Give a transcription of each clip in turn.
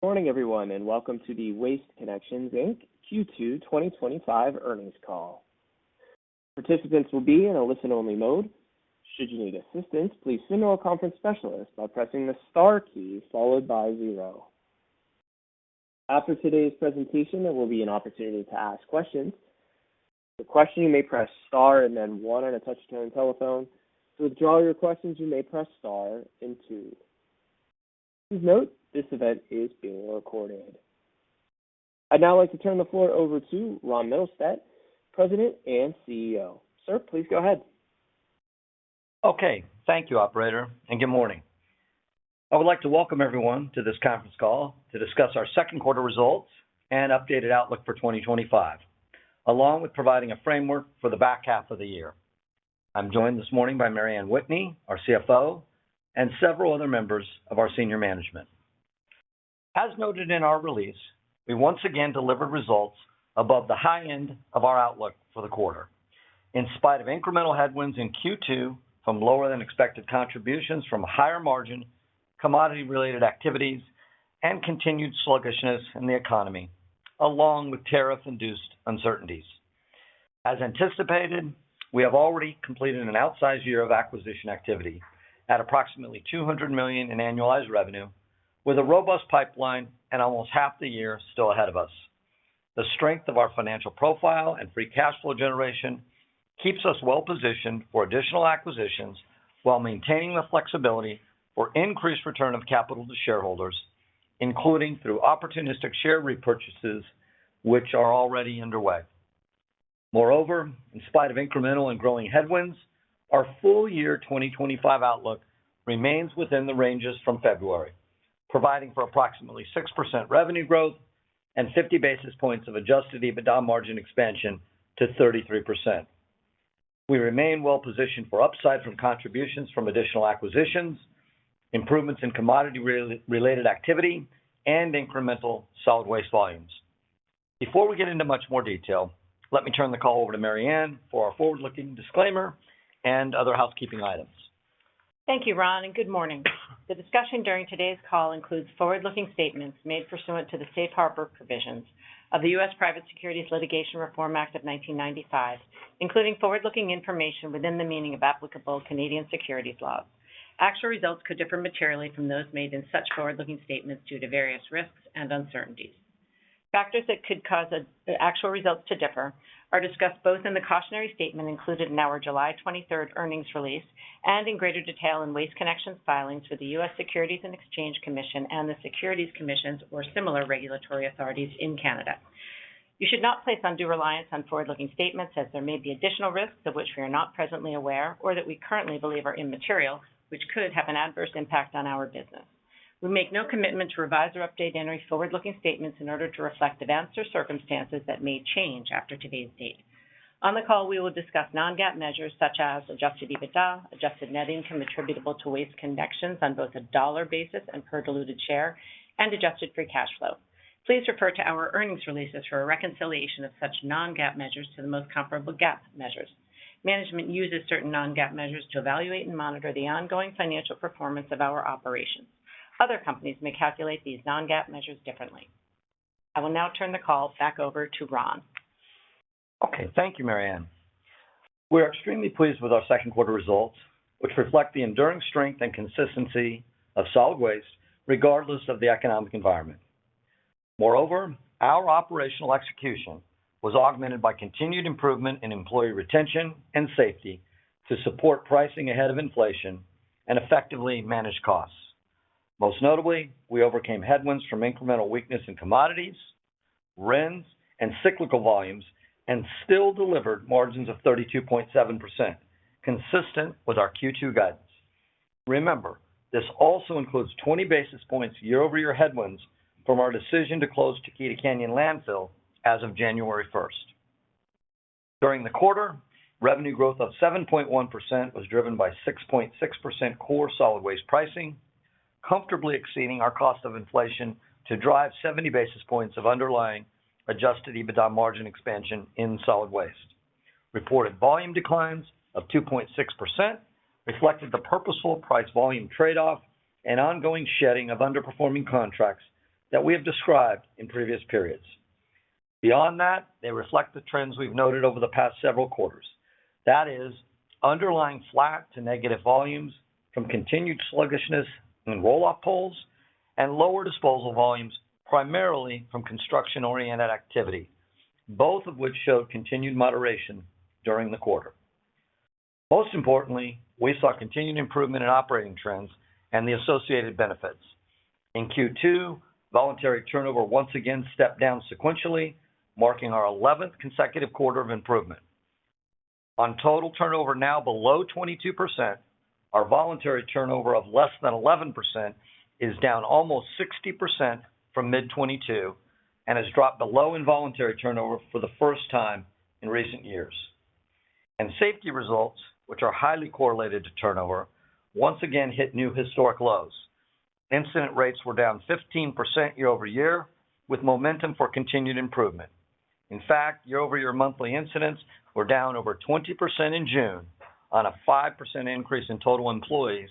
Morning, everyone, and welcome to the Waste Connections, Inc. Q2 2025 earnings call. Participants will be in a listen-only mode. Should you need assistance, please signal a conference specialist by pressing the star key followed by 0. After today's presentation, there will be an opportunity to ask questions. For question, you may press star and then 1 on a touch-tone telephone. To withdraw your questions, you may press star and 2. Please note, this event is being recorded. I'd now like to turn the floor over to Ron Mittelstadt, President and CEO. Sir, please go ahead. Okay, thank you, Operator, and good morning. I would like to welcome everyone to this conference call to discuss our second quarter results and updated outlook for 2025, along with providing a framework for the back half of the year. I'm joined this morning by Mary Ann Whitney, our CFO, and several other members of our senior management. As noted in our release, we once again delivered results above the high end of our outlook for the quarter, in spite of incremental headwinds in Q2 from lower than expected contributions from higher margin, commodity-related activities, and continued sluggishness in the economy, along with tariff-induced uncertainties. As anticipated, we have already completed an outsized year of acquisition activity at approximately $200 million in annualized revenue, with a robust pipeline and almost half the year still ahead of us. The strength of our financial profile and free cash flow generation keeps us well positioned for additional acquisitions while maintaining the flexibility for increased return of capital to shareholders, including through opportunistic share repurchases, which are already underway. Moreover, in spite of incremental and growing headwinds, our full year 2025 outlook remains within the ranges from February, providing for approximately 6% revenue growth and 50 basis points of adjusted EBITDA margin expansion to 33%. We remain well positioned for upside from contributions from additional acquisitions, improvements in commodity-related activity, and incremental solid waste volumes. Before we get into much more detail, let me turn the call over to Mary Ann for our forward-looking disclaimer and other housekeeping items. Thank you, Ron, and good morning. The discussion during today's call includes forward-looking statements made pursuant to the Safe Harbor provisions of the U.S. Private Securities Litigation Reform Act of 1995, including forward-looking information within the meaning of applicable Canadian securities laws. Actual results could differ materially from those made in such forward-looking statements due to various risks and uncertainties. Factors that could cause actual results to differ are discussed both in the cautionary statement included in our July 23rd earnings release and in greater detail in Waste Connections filings with the U.S. Securities and Exchange Commission and the Securities Commissions or similar regulatory authorities in Canada. You should not place undue reliance on forward-looking statements, as there may be additional risks of which we are not presently aware or that we currently believe are immaterial, which could have an adverse impact on our business. We make no commitment to revise or update any forward-looking statements in order to reflect events or circumstances that may change after today's date. On the call, we will discuss non-GAAP measures such as adjusted EBITDA, adjusted net income attributable to Waste Connections on both a dollar basis and per diluted share, and adjusted free cash flow. Please refer to our earnings releases for a reconciliation of such non-GAAP measures to the most comparable GAAP measures. Management uses certain non-GAAP measures to evaluate and monitor the ongoing financial performance of our operations. Other companies may calculate these non-GAAP measures differently. I will now turn the call back over to Ron. Okay, thank you, Mary Ann. We're extremely pleased with our second quarter results, which reflect the enduring strength and consistency of solid waste, regardless of the economic environment. Moreover, our operational execution was augmented by continued improvement in employee retention and safety to support pricing ahead of inflation and effectively manage costs. Most notably, we overcame headwinds from incremental weakness in commodities, RINs, and cyclical volumes, and still delivered margins of 32.7%, consistent with our Q2 guidance. Remember, this also includes 20 basis points year-over-year headwinds from our decision to close Chiquita Canyon Landfill as of January 1st. During the quarter, revenue growth of 7.1% was driven by 6.6% core solid waste pricing, comfortably exceeding our cost of inflation to drive 70 basis points of underlying adjusted EBITDA margin expansion in solid waste. Reported volume declines of 2.6% reflected the purposeful price-volume trade-off and ongoing shedding of underperforming contracts that we have described in previous periods. Beyond that, they reflect the trends we've noted over the past several quarters. That is, underlying flat to negative volumes from continued sluggishness in roll-off polls and lower disposal volumes primarily from construction-oriented activity, both of which showed continued moderation during the quarter. Most importantly, we saw continued improvement in operating trends and the associated benefits. In Q2, voluntary turnover once again stepped down sequentially, marking our 11th consecutive quarter of improvement. On total turnover now below 22%, our voluntary turnover of less than 11% is down almost 60% from mid-22 and has dropped below involuntary turnover for the first time in recent years. And safety results, which are highly correlated to turnover, once again hit new historic lows. Incident rates were down 15% year over year, with momentum for continued improvement. In fact, year-over-year monthly incidents were down over 20% in June on a 5% increase in total employees,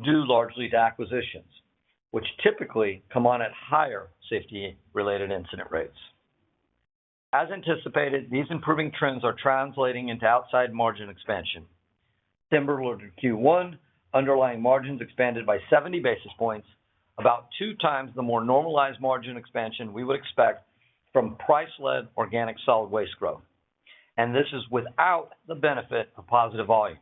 due largely to acquisitions, which typically come on at higher safety-related incident rates. As anticipated, these improving trends are translating into outside margin expansion. Similar to Q1, underlying margins expanded by 70 basis points, about 2 times the more normalized margin expansion we would expect from price-led organic solid waste growth. And this is without the benefit of positive volumes.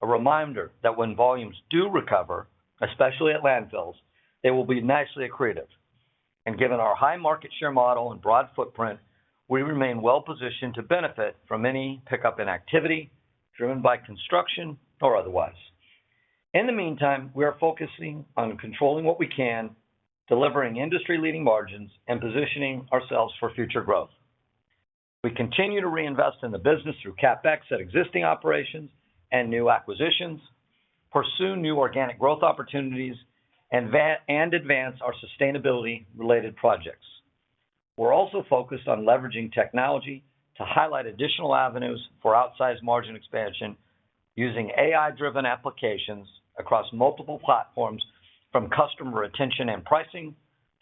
A reminder that when volumes do recover, especially at landfills, they will be nicely accretive. And given our high market share model and broad footprint, we remain well positioned to benefit from any pickup in activity driven by construction or otherwise. In the meantime, we are focusing on controlling what we can, delivering industry-leading margins, and positioning ourselves for future growth. We continue to reinvest in the business through CapEx at existing operations and new acquisitions, pursue new organic growth opportunities, and advance our sustainability-related projects. We're also focused on leveraging technology to highlight additional avenues for outsized margin expansion using AI-driven applications across multiple platforms, from customer retention and pricing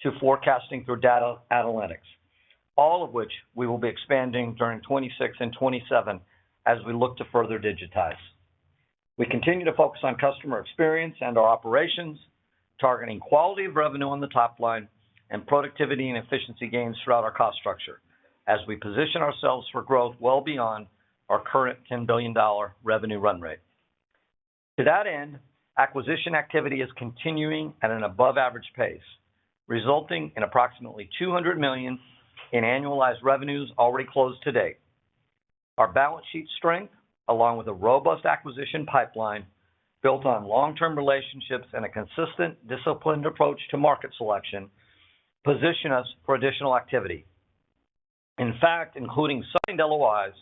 to forecasting through data analytics, all of which we will be expanding during 26 and 27 as we look to further digitize. We continue to focus on customer experience and our operations, targeting quality of revenue on the top line and productivity and efficiency gains throughout our cost structure as we position ourselves for growth well beyond our current $10 billion revenue run rate. To that end, acquisition activity is continuing at an above-average pace, resulting in approximately $200 million in annualized revenues already closed to date. Our balance sheet strength, along with a robust acquisition pipeline built on long-term relationships and a consistent, disciplined approach to market selection, position us for additional activity. In fact, including signed LOIs,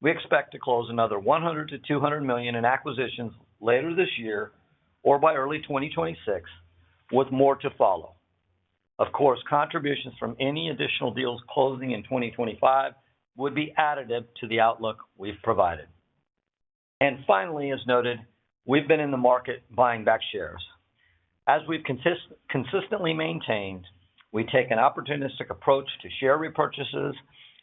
we expect to close another $100 to $200 million in acquisitions later this year or by early 2026, with more to follow. Of course, contributions from any additional deals closing in 2025 would be additive to the outlook we've provided. And finally, as noted, we've been in the market buying back shares. As we've consistently maintained, we take an opportunistic approach to share repurchases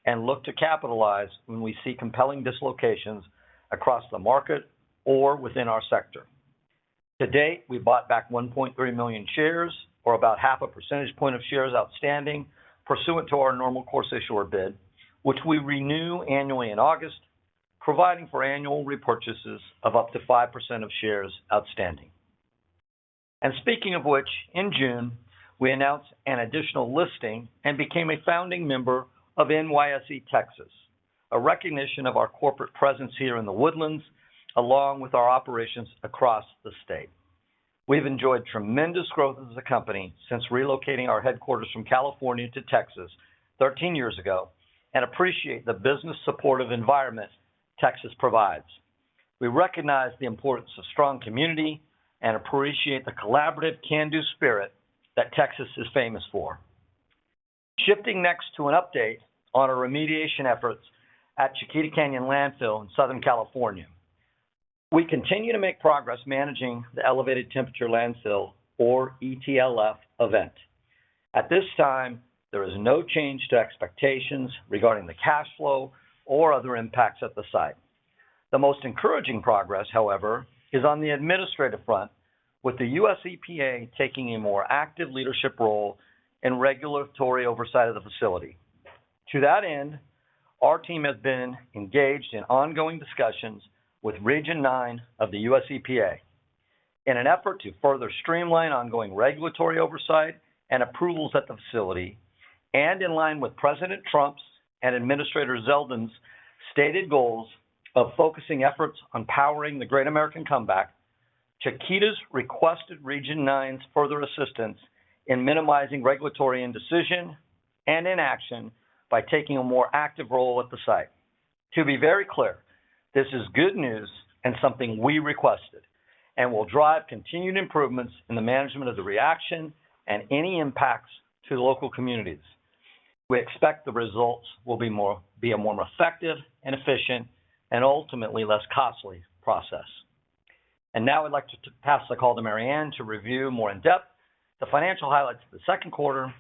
and look to capitalize when we see compelling dislocations across the market or within our sector. To date, we bought back 1.3 million shares, or about half a percentage point of shares outstanding, pursuant to our normal course issuer bid, which we renew annually in August, providing for annual repurchases of up to 5% of shares outstanding. And speaking of which, in June, we announced an additional listing and became a founding member of NYSE Texas, a recognition of our corporate presence here in the Woodlands, along with our operations across the state. We've enjoyed tremendous growth as a company since relocating our headquarters from California to Texas 13 years ago, and appreciate the business supportive environment Texas provides. We recognize the importance of strong community and appreciate the collaborative can-do spirit that Texas is famous for. Shifting next to an update on our remediation efforts at Chiquita Canyon Landfill in Southern California. We continue to make progress managing the elevated temperature landfill, or ETLF, event. At this time, there is no change to expectations regarding the cash flow or other impacts at the site. The most encouraging progress, however, is on the administrative front, with the U.S. EPA taking a more active leadership role in regulatory oversight of the facility. To that end, our team has been engaged in ongoing discussions with Region 9 of the U.S. EPA in an effort to further streamline ongoing regulatory oversight and approvals at the facility, and in line with President Trump's and Administrator Zeldin's stated goals of focusing efforts on powering the Great American Comeback. Chiquita's requested Region 9's further assistance in minimizing regulatory indecision and inaction by taking a more active role at the site. To be very clear, this is good news and something we requested, and will drive continued improvements in the management of the reaction and any impacts to the local communities. We expect the results will be a more effective and efficient and ultimately less costly process. And now I'd like to pass the call to Mary Ann to review more in depth the financial highlights of the second quarter,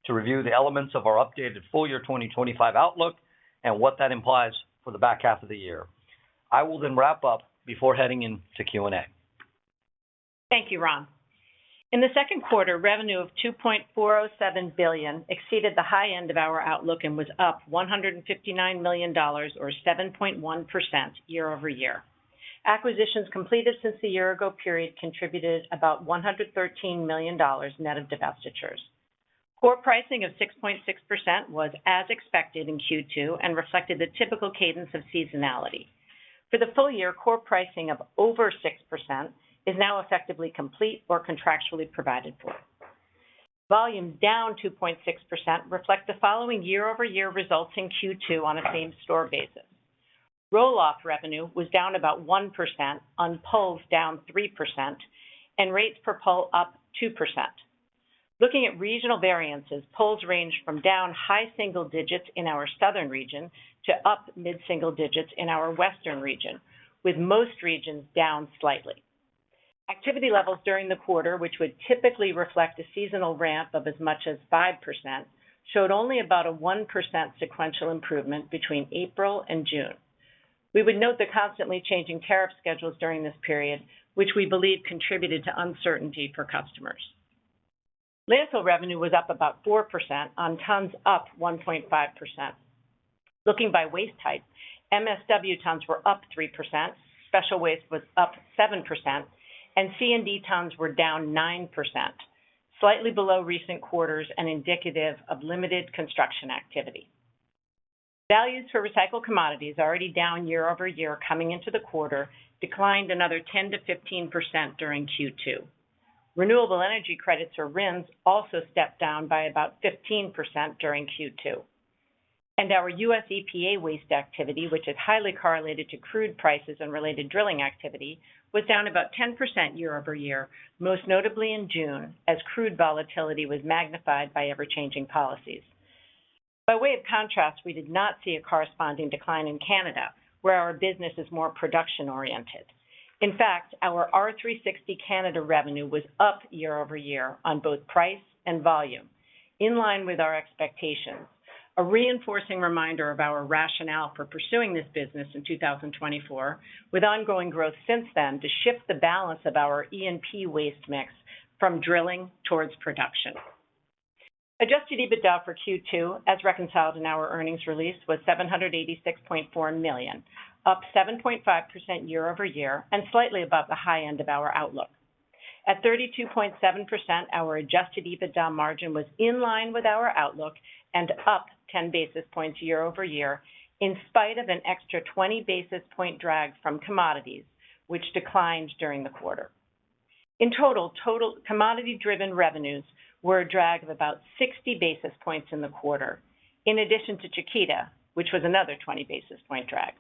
to review the elements of our updated full year 2025 outlook and what that implies for the back half of the year. I will then wrap up before heading into Q&A. Thank you, Ron. In the second quarter, revenue of $2.407 billion exceeded the high end of our outlook and was up $159 million, or 7.1% year over year. Acquisitions completed since the year-ago period contributed about $113 million net of divestitures. Core pricing of 6.6% was as expected in Q2 and reflected the typical cadence of seasonality. For the full year, core pricing of over 6% is now effectively complete or contractually provided for. Volumes down 2.6% reflect the following year-over-year results in Q2 on a same-store basis. Roll-off revenue was down about 1%, on pulls down 3%, and rates per pull up 2%. Looking at regional variances, pulls ranged from down high single digits in our southern region to up mid-single digits in our western region, with most regions down slightly. Activity levels during the quarter, which would typically reflect a seasonal ramp of as much as 5%, showed only about a 1% sequential improvement between April and June. We would note the constantly changing tariff schedules during this period, which we believe contributed to uncertainty for customers. Landfill revenue was up about 4%, on tons up 1.5%. Looking by waste type, MSW tons were up 3%, special waste was up 7%, and C&D tons were down 9%, slightly below recent quarters and indicative of limited construction activity. Values for recycled commodities, already down year over year coming into the quarter, declined another 10 to 15% during Q2. Renewable energy credits, or RINs, also stepped down by about 15% during Q2. And our U.S. EPA waste activity, which is highly correlated to crude prices and related drilling activity, was down about 10% year over year, most notably in June, as crude volatility was magnified by ever-changing policies. By way of contrast, we did not see a corresponding decline in Canada, where our business is more production-oriented. In fact, our R360 Canada revenue was up year over year on both price and volume, in line with our expectations, a reinforcing reminder of our rationale for pursuing this business in 2024, with ongoing growth since then to shift the balance of our E&P waste mix from drilling towards production. Adjusted EBITDA for Q2, as reconciled in our earnings release, was $786.4 million, up 7.5% year over year and slightly above the high end of our outlook. At 32.7%, our adjusted EBITDA margin was in line with our outlook and up 10 basis points year over year, in spite of an extra 20 basis point drag from commodities, which declined during the quarter. In total commodity-driven revenues were a drag of about 60 basis points in the quarter, in addition to Chiquita, which was another 20 basis point drag.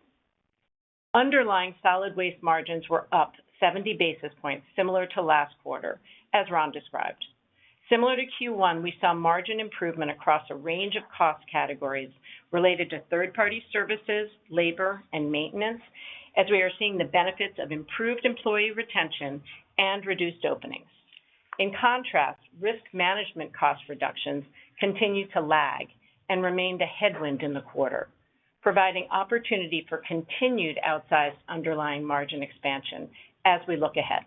Underlying solid waste margins were up 70 basis points, similar to last quarter, as Ron described. Similar to Q1, we saw margin improvement across a range of cost categories related to third-party services, labor, and maintenance, as we are seeing the benefits of improved employee retention and reduced openings. In contrast, risk management cost reductions continue to lag and remained a headwind in the quarter, providing opportunity for continued outsized underlying margin expansion as we look ahead.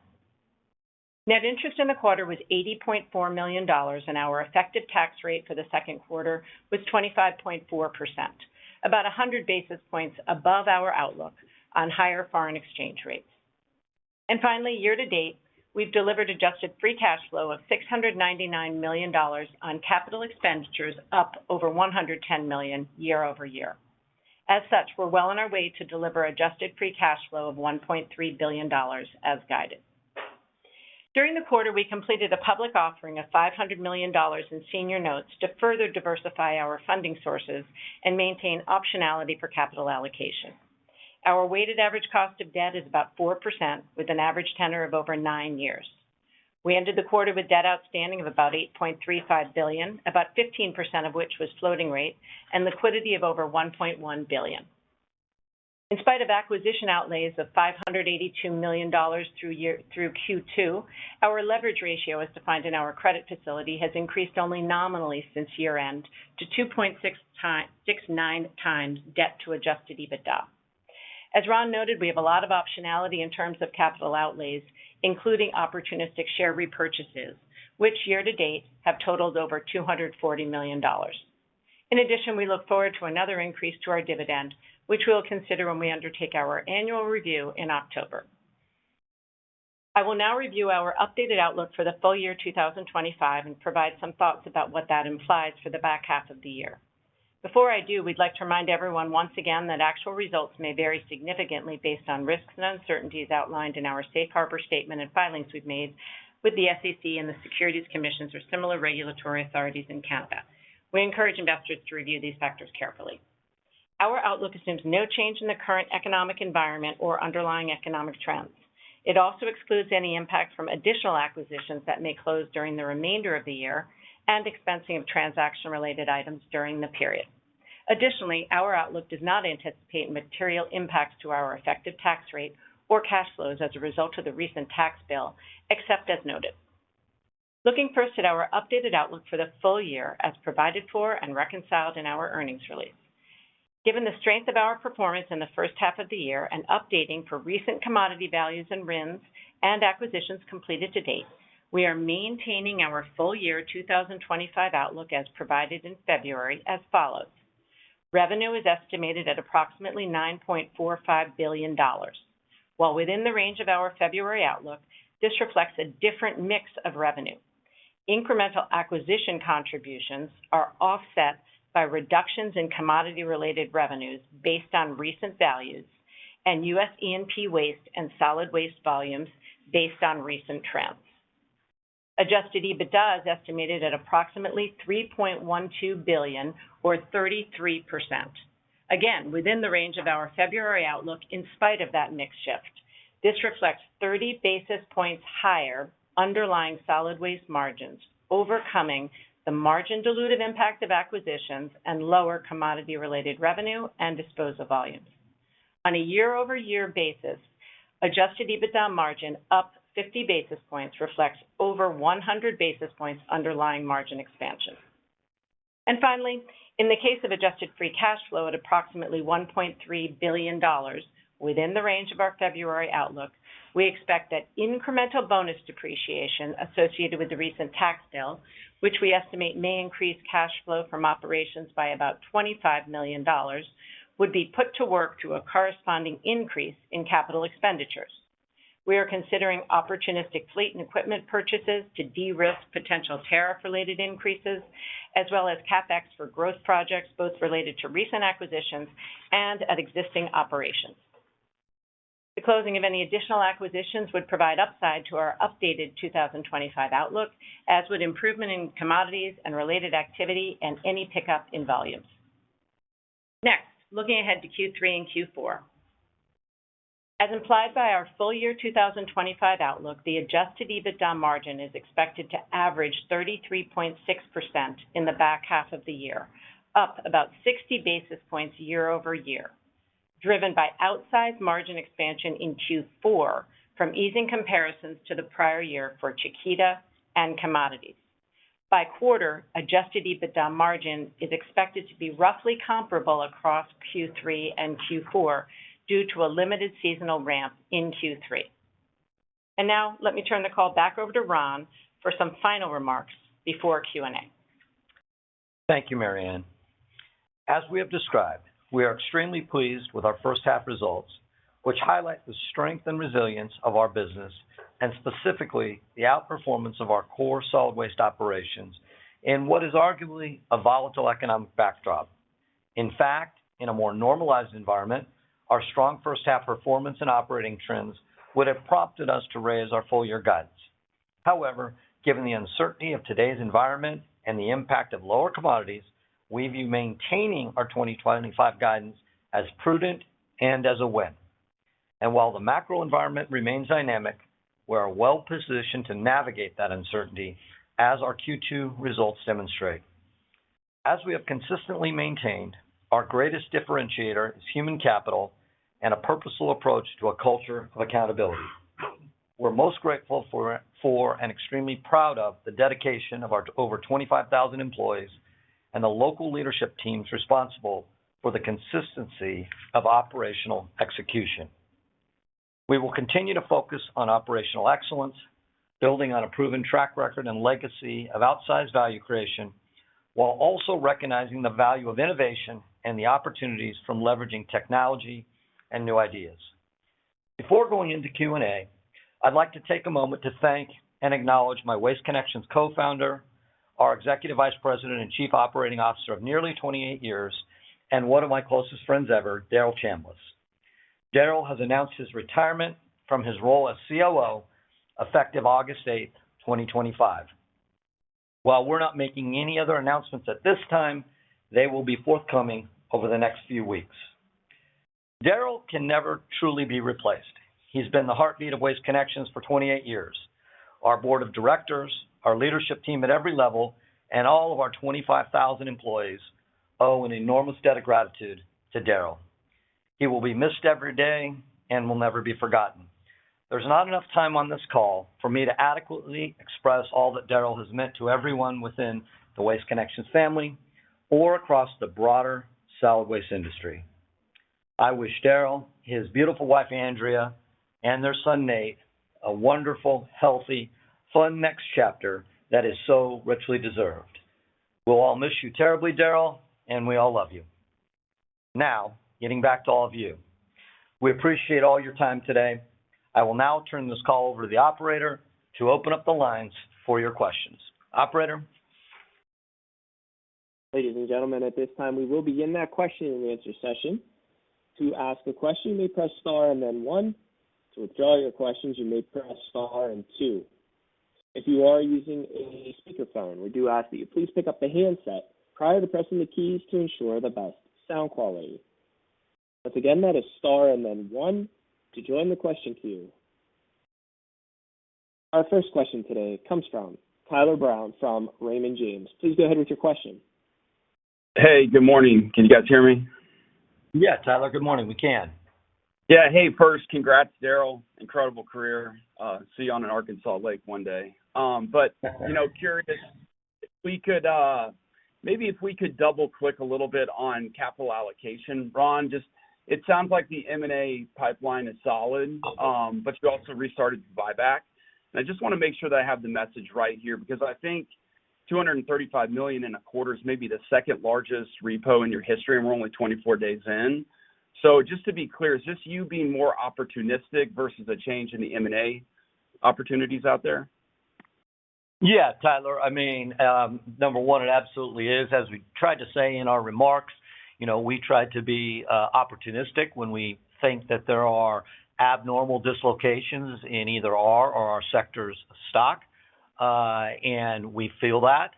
Net interest in the quarter was $80.4 million, and our effective tax rate for the second quarter was 25.4%, about 100 basis points above our outlook on higher foreign exchange rates. And finally, year to date, we've delivered adjusted free cash flow of $699 million on capital expenditures, up over $110 million year over year. As such, we're well on our way to deliver adjusted free cash flow of $1.3 billion as guided. During the quarter, we completed a public offering of $500 million in senior notes to further diversify our funding sources and maintain optionality for capital allocation. Our weighted average cost of debt is about 4%, with an average tenor of over 9 years. We ended the quarter with debt outstanding of about $8.35 billion, about 15% of which was floating rate, and liquidity of over $1.1 billion. In spite of acquisition outlays of $582 million through Q2, our leverage ratio, as defined in our credit facility, has increased only nominally since year-end to 2.69 times debt to adjusted EBITDA. As Ron noted, we have a lot of optionality in terms of capital outlays, including opportunistic share repurchases, which year to date have totaled over $240 million. In addition, we look forward to another increase to our dividend, which we'll consider when we undertake our annual review in October. I will now review our updated outlook for the full year 2025 and provide some thoughts about what that implies for the back half of the year. Before I do, we'd like to remind everyone once again that actual results may vary significantly based on risks and uncertainties outlined in our safe harbor statement and filings we've made with the SEC and the Securities Commissions or similar regulatory authorities in Canada. We encourage investors to review these factors carefully. Our outlook assumes no change in the current economic environment or underlying economic trends. It also excludes any impact from additional acquisitions that may close during the remainder of the year and expensing of transaction-related items during the period. Additionally, our outlook does not anticipate material impacts to our effective tax rate or cash flows as a result of the recent tax bill, except as noted. Looking first at our updated outlook for the full year as provided for and reconciled in our earnings release. Given the strength of our performance in the first half of the year and updating for recent commodity values and RINs and acquisitions completed to date, we are maintaining our full year 2025 outlook as provided in February as follows. Revenue is estimated at approximately $9.45 billion. While within the range of our February outlook, this reflects a different mix of revenue. Incremental acquisition contributions are offset by reductions in commodity-related revenues based on recent values and U.S. E&P waste and solid waste volumes based on recent trends. Adjusted EBITDA is estimated at approximately $3.12 billion, or 33%. Again, within the range of our February outlook in spite of that mix shift. This reflects 30 basis points higher underlying solid waste margins, overcoming the margin dilutive impact of acquisitions and lower commodity-related revenue and disposal volumes. On a year-over-year basis, adjusted EBITDA margin up 50 basis points reflects over 100 basis points underlying margin expansion. And finally, in the case of adjusted free cash flow at approximately $1.3 billion, within the range of our February outlook, we expect that incremental bonus depreciation associated with the recent tax bill, which we estimate may increase cash flow from operations by about $25 million, would be put to work through a corresponding increase in capital expenditures. We are considering opportunistic fleet and equipment purchases to de-risk potential tariff-related increases, as well as CapEx for growth projects, both related to recent acquisitions and at existing operations. The closing of any additional acquisitions would provide upside to our updated 2025 outlook, as would improvement in commodities and related activity and any pickup in volumes. Next, looking ahead to Q3 and Q4. As implied by our full year 2025 outlook, the adjusted EBITDA margin is expected to average 33.6% in the back half of the year, up about 60 basis points year over year, driven by outsized margin expansion in Q4 from easing comparisons to the prior year for Chiquita and commodities. By quarter, adjusted EBITDA margin is expected to be roughly comparable across Q3 and Q4 due to a limited seasonal ramp in Q3. And now let me turn the call back over to Ron for some final remarks before Q&A. Thank you, Mary Ann. As we have described, we are extremely pleased with our first half results, which highlight the strength and resilience of our business, and specifically the outperformance of our core solid waste operations in what is arguably a volatile economic backdrop. In fact, in a more normalized environment, our strong first half performance and operating trends would have prompted us to raise our full year guidance. However, given the uncertainty of today's environment and the impact of lower commodities, we view maintaining our 2025 guidance as prudent and as a win. And while the macro environment remains dynamic, we are well positioned to navigate that uncertainty as our Q2 results demonstrate. As we have consistently maintained, our greatest differentiator is human capital and a purposeful approach to a culture of accountability. We're most grateful for and extremely proud of the dedication of our over 25,000 employees and the local leadership teams responsible for the consistency of operational execution. We will continue to focus on operational excellence, building on a proven track record and legacy of outsized value creation, while also recognizing the value of innovation and the opportunities from leveraging technology and new ideas. Before going into Q&A, I'd like to take a moment to thank and acknowledge my Waste Connections co-founder, our Executive Vice President and Chief Operating Officer of nearly 28 years, and one of my closest friends ever, Daryl Chambliss. Daryl has announced his retirement from his role as COO effective August 8, 2025. While we're not making any other announcements at this time, they will be forthcoming over the next few weeks. Daryl can never truly be replaced. He's been the heartbeat of Waste Connections for 28 years. Our board of directors, our leadership team at every level, and all of our 25,000 employees owe an enormous debt of gratitude to Daryl. He will be missed every day and will never be forgotten. There's not enough time on this call for me to adequately express all that Daryl has meant to everyone within the Waste Connections family or across the broader solid waste industry. I wish Daryl, his beautiful wife Andrea, and their son Nate a wonderful, healthy, fun next chapter that is so richly deserved. We'll all miss you terribly, Daryl, and we all love you. Now, getting back to all of you. We appreciate all your time today. I will now turn this call over to the operator to open up the lines for your questions. Operator? Ladies and gentlemen, at this time, we will begin that question and answer session. To ask a question, you may press star and then one. To withdraw your questions, you may press star and two. If you are using a speakerphone, we do ask that you please pick up the handset prior to pressing the keys to ensure the best sound quality. Once again, that is star and then one to join the question queue. Our first question today comes from Tyler Brown from Raymond James. Please go ahead with your question. Hey, good morning. Can you guys hear me? Yeah, Tyler, good morning. We can. Yeah, hey, first, congrats, Daryl. Incredible career. See you on an Arkansas lake one day. But, curious, if we could, maybe if we could double click a little bit on capital allocation. Ron, it sounds like the M&A pipeline is solid, but you also restarted the buyback. And I just want to make sure that I have the message right here, because I think $235 million in a quarter is maybe the second largest repo in your history, and we're only 24 days in. So just to be clear, is this you being more opportunistic versus a change in the M&A opportunities out there? Yeah, Tyler. I mean, number one, it absolutely is. As we tried to say in our remarks, we try to be opportunistic when we think that there are abnormal dislocations in either our or our sector's stock, and we feel that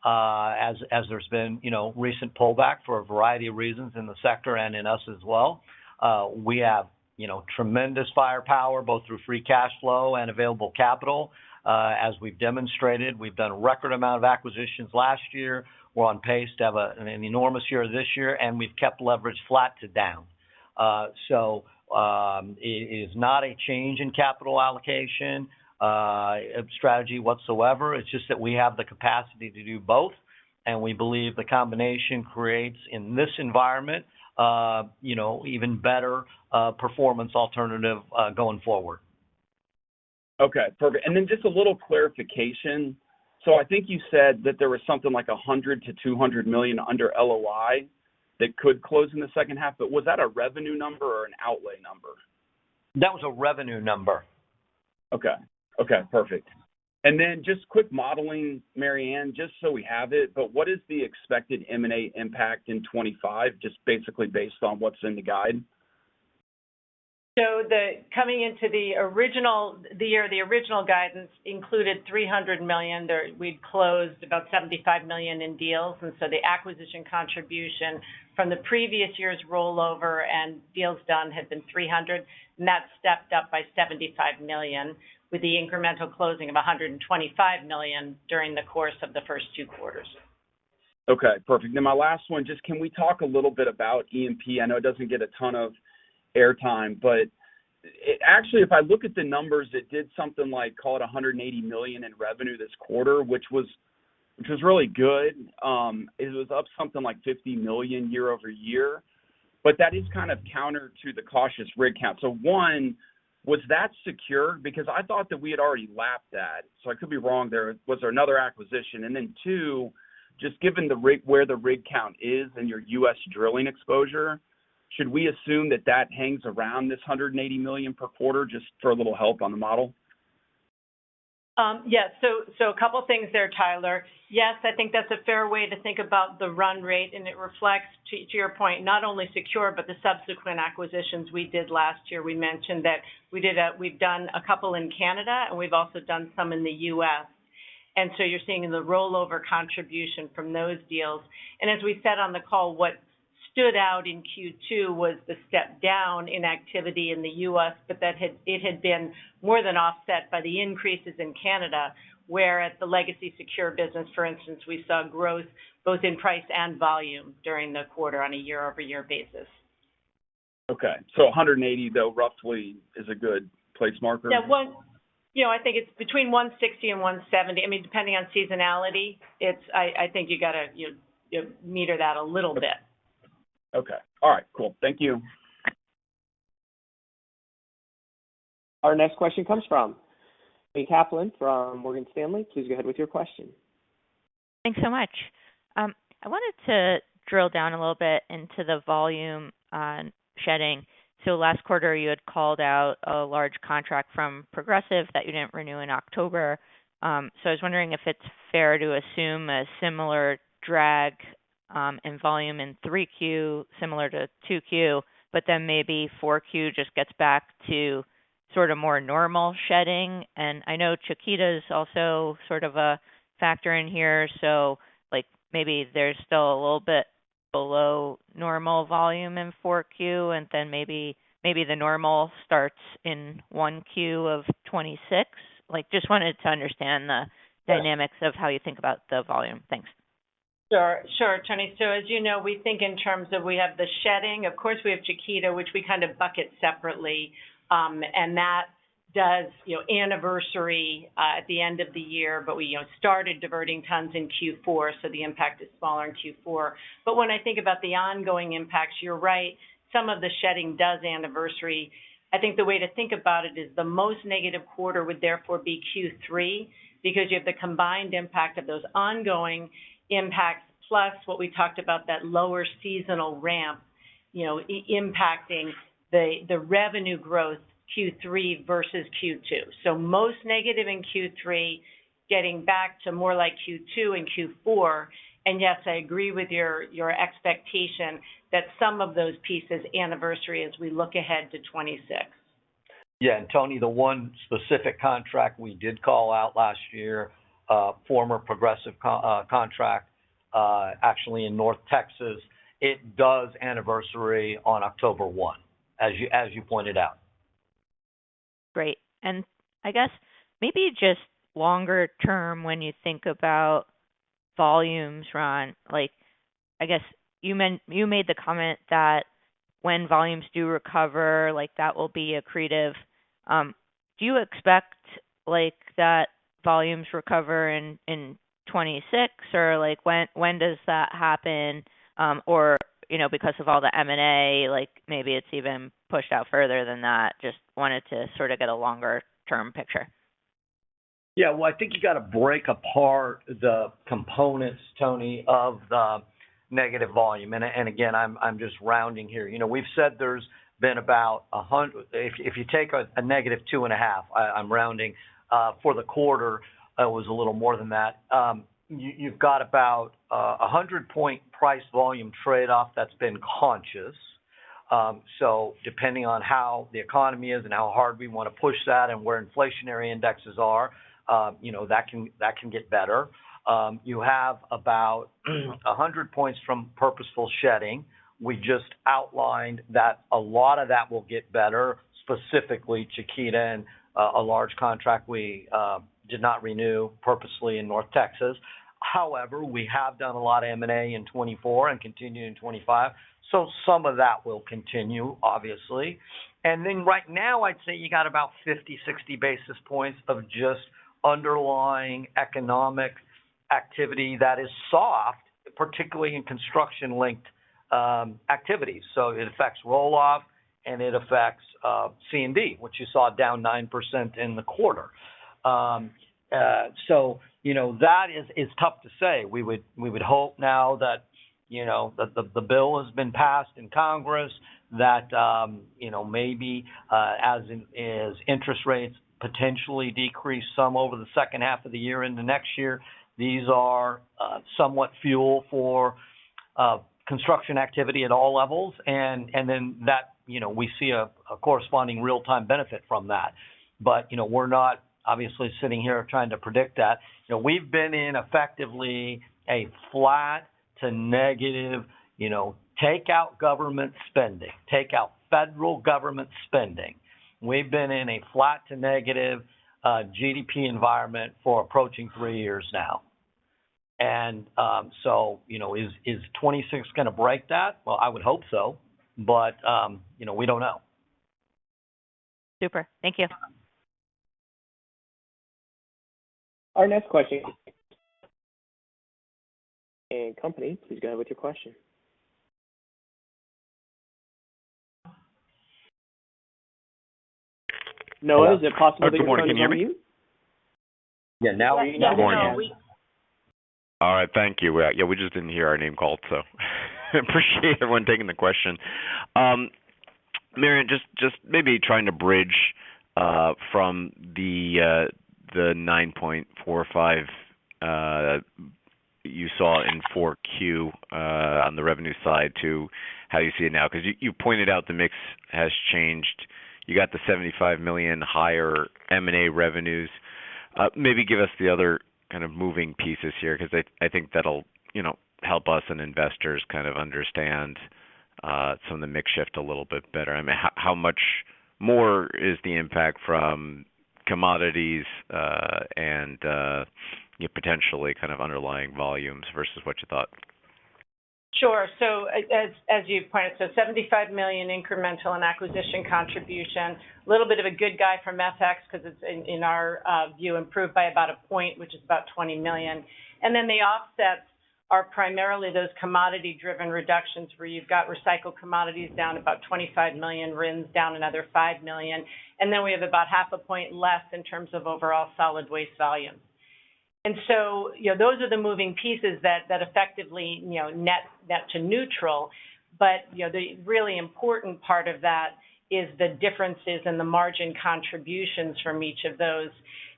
as there's been recent pullback for a variety of reasons in the sector and in us as well. We have tremendous firepower both through free cash flow and available capital. As we've demonstrated, we've done a record amount of acquisitions last year. We're on pace to have an enormous year this year, and we've kept leverage flat to down. So it is not a change in capital allocation. strategy whatsoever. It's just that we have the capacity to do both, and we believe the combination creates, in this environment, even better performance alternative going forward. Okay, perfect. And then just a little clarification. So I think you said that there was something like 100 to 200 million under LOI that could close in the second half, but was that a revenue number or an outlay number? That was a revenue number. Okay, perfect. And then just quick modeling, Mary Ann, just so we have it, but what is the expected M&A impact in 25, just basically based on what's in the guide? So coming into the original guidance included $300 million. We'd closed about $75 million in deals, and so the acquisition contribution from the previous year's rollover and deals done had been $300, and that stepped up by $75 million with the incremental closing of $125 million during the course of the first two quarters. Okay, perfect. Then my last one, just can we talk a little bit about E&P? I know it doesn't get a ton of airtime, but actually, if I look at the numbers, it did something like, call it 180 million in revenue this quarter, which was really good. It was up something like 50 million year over year, but that is kind of counter to the cautious rig count. So one, was that secure? Because I thought that we had already lapped that, so I could be wrong there. Was there another acquisition? And then two, just given where the rig count is and your U.S. drilling exposure, should we assume that hangs around this 180 million per quarter, just for a little help on the model? Yes. So a couple things there, Tyler. Yes, I think that's a fair way to think about the run rate, and it reflects, to your point, not only Secure, but the subsequent acquisitions we did last year. We mentioned that we've done a couple in Canada, and we've also done some in the U.S. And so you're seeing the rollover contribution from those deals. And as we said on the call, what stood out in Q2 was the step down in activity in the U.S., but it had been more than offset by the increases in Canada, where at the legacy Secure business, for instance, we saw growth both in price and volume during the quarter on a year-over-year basis. Okay, so 180 though roughly is a good place marker. Yeah, I think it's between 160 and 170. I mean, depending on seasonality, I think you got to meter that a little bit. Okay. All right, cool. Thank you. Our next question comes from Lee Kaplan from Morgan Stanley. Please go ahead with your question. Thanks so much. I wanted to drill down a little bit into the volume on shedding. So last quarter, you had called out a large contract from Progressive that you didn't renew in October. So I was wondering if it's fair to assume a similar drag in volume in 3Q, similar to 2Q, but then maybe 4Q just gets back to sort of more normal shedding. And I know Chiquita is also sort of a factor in here, so like maybe there's still a little bit below normal volume in 4Q, and then maybe the normal starts in 1Q of 26. Like, just wanted to understand the dynamics of how you think about the volume. Thanks. Sure, Tony. So as you know, we think in terms of, we have the shedding. Of course, we have Chiquita, which we kind of bucket separately, and that does, anniversary at the end of the year, but we, started diverting tons in Q4, so the impact is smaller in Q4. But when I think about the ongoing impacts, you're right, some of the shedding does anniversary. I think the way to think about it is the most negative quarter would therefore be Q3, because you have the combined impact of those ongoing impacts, plus what we talked about, that lower seasonal ramp, impacting the revenue growth Q3 versus Q2. So most negative in Q3, getting back to more like Q2 and Q4. And yes, I agree with your expectation that some of those pieces anniversary as we look ahead to 26. Yeah, and Tony, the one specific contract we did call out last year, former Progressive contract, actually in North Texas, it does anniversary on October 1, as you pointed out. Great. And I guess maybe just longer term, when you think about volumes, Ron, like, I guess you made the comment that when volumes do recover, like that will be accretive. Do you expect like that volumes recover in 26, or like when does that happen? Or, because of all the M&A, like maybe it's even pushed out further than that. Just wanted to sort of get a longer term picture. Yeah, well, I think you got to break apart the components, Tony, of the negative volume. And again, I'm just rounding here. We've said there's been about 100. If you take a negative 2.5, I'm rounding for the quarter. It was a little more than that. You've got about 100-point price volume trade-off that's been conscious. So depending on how the economy is and how hard we want to push that and where inflationary indexes are, that can get better. You have about 100 points from purposeful shedding. We just outlined that a lot of that will get better, specifically Chiquita and a large contract we did not renew purposely in North Texas. However, we have done a lot of M&A in 24 and continue in 25. So some of that will continue, obviously. And then right now, I'd say you got about 50, 60 basis points of just underlying economic activity that is soft, particularly in construction-linked activities. So it affects roll-off and it affects C&D, which you saw down 9% in the quarter. So that is tough to say. We would hope now that that the bill has been passed in Congress, that maybe as interest rates potentially decrease some over the second half of the year into next year, these are somewhat fuel for construction activity at all levels, and then that we see a corresponding real-time benefit from that. But we're not obviously sitting here trying to predict that. We've been in effectively a flat to negative, take out government spending, take out federal government spending. We've been in a flat to negative GDP environment for approaching 3 years now. And so, is 26 going to break that? Well, I would hope so, but, we don't know. Super. Thank you. Our next question. And company, please go ahead with your question. Noah, is it possible that good morning. Can you hear me? Yeah, now Good morning. All right, thank you. Yeah, we just didn't hear our name called, so appreciate everyone taking the question. Marion, just maybe trying to bridge from the 9.45 you saw in 4Q on the revenue side to how you see it now, because you pointed out the mix has changed. You got the $75 million higher M&A revenues. Maybe give us the other kind of moving pieces here, because I think that'll help us and investors kind of understand some of the mix shift a little bit better. I mean, how much more is the impact from commodities and potentially kind of underlying volumes versus what you thought? Sure. So as you pointed, so $75 million incremental in acquisition contribution, a little bit of a good guy from FX because it's in our view improved by about a point, which is about $20 million. And then the offsets are primarily those commodity-driven reductions where you've got recycled commodities down about $25 million, RINs down another $5 million, and then we have about half a point less in terms of overall solid waste volume. And so, those are the moving pieces that effectively, net to neutral. But, the really important part of that is the differences in the margin contributions from each of those.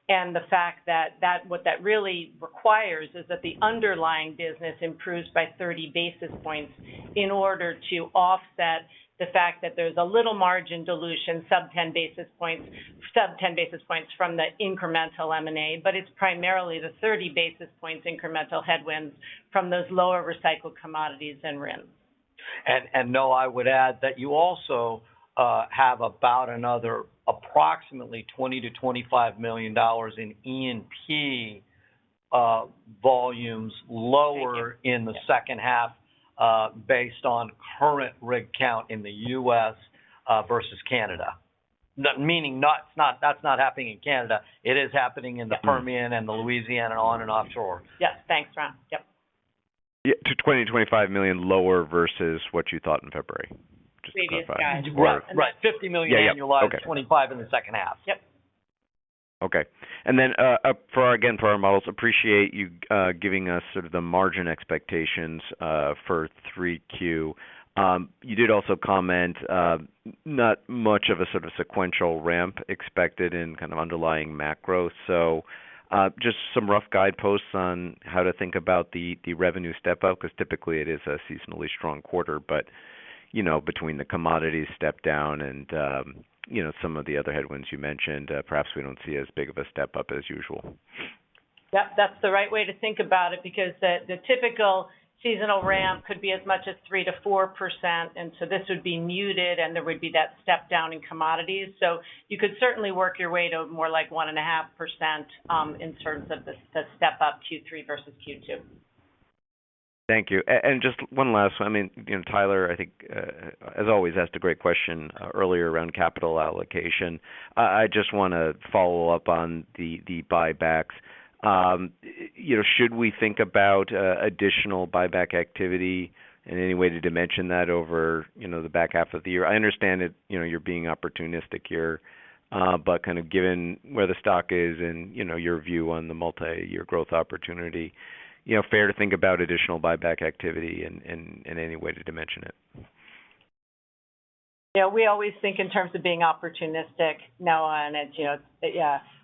And the fact that what that really requires is that the underlying business improves by 30 basis points in order to offset the fact that there's a little margin dilution, sub 10 basis points from the incremental M&A, but it's primarily the 30 basis points incremental headwinds from those lower recycled commodities and RINs. And no, I would add that you also have about another approximately $20 to $25 million in E&P volumes lower in the second half based on current rig count in the U.S. Versus Canada. meaning that's not happening in Canada. It is happening in the Permian and the Louisiana and on and offshore. Yes, thanks, Ron. Yep. Yeah, to 20 to 25 million lower versus what you thought in February. Just previous to clarify. guide. Right. 50 million annualized, okay. 25 in the second half. Yep. Okay. And then for our models, appreciate you giving us sort of the margin expectations for 3Q. You did also comment not much of a sort of sequential ramp expected in kind of underlying macro. So just some rough guideposts on how to think about the revenue step up, because typically it is a seasonally strong quarter, but between the commodities step down and some of the other headwinds you mentioned, perhaps we don't see as big of a step up as usual. That's the right way to think about it, because the typical seasonal ramp could be as much as 3 to 4%, and so this would be muted, and there would be that step down in commodities. So you could certainly work your way to more like 1.5% in terms of the step up Q3 versus Q2. Thank you. And just one last one. I mean, Tyler, I think, as always, asked a great question earlier around capital allocation. I just want to follow up on the buybacks. Should we think about additional buyback activity in any way to dimension that over, the back half of the year? I understand that, you're being opportunistic here, but kind of given where the stock is and, your view on the multi-year growth opportunity, fair to think about additional buyback activity in any way to dimension it? Yeah, we always think in terms of being opportunistic, Noah, and it's,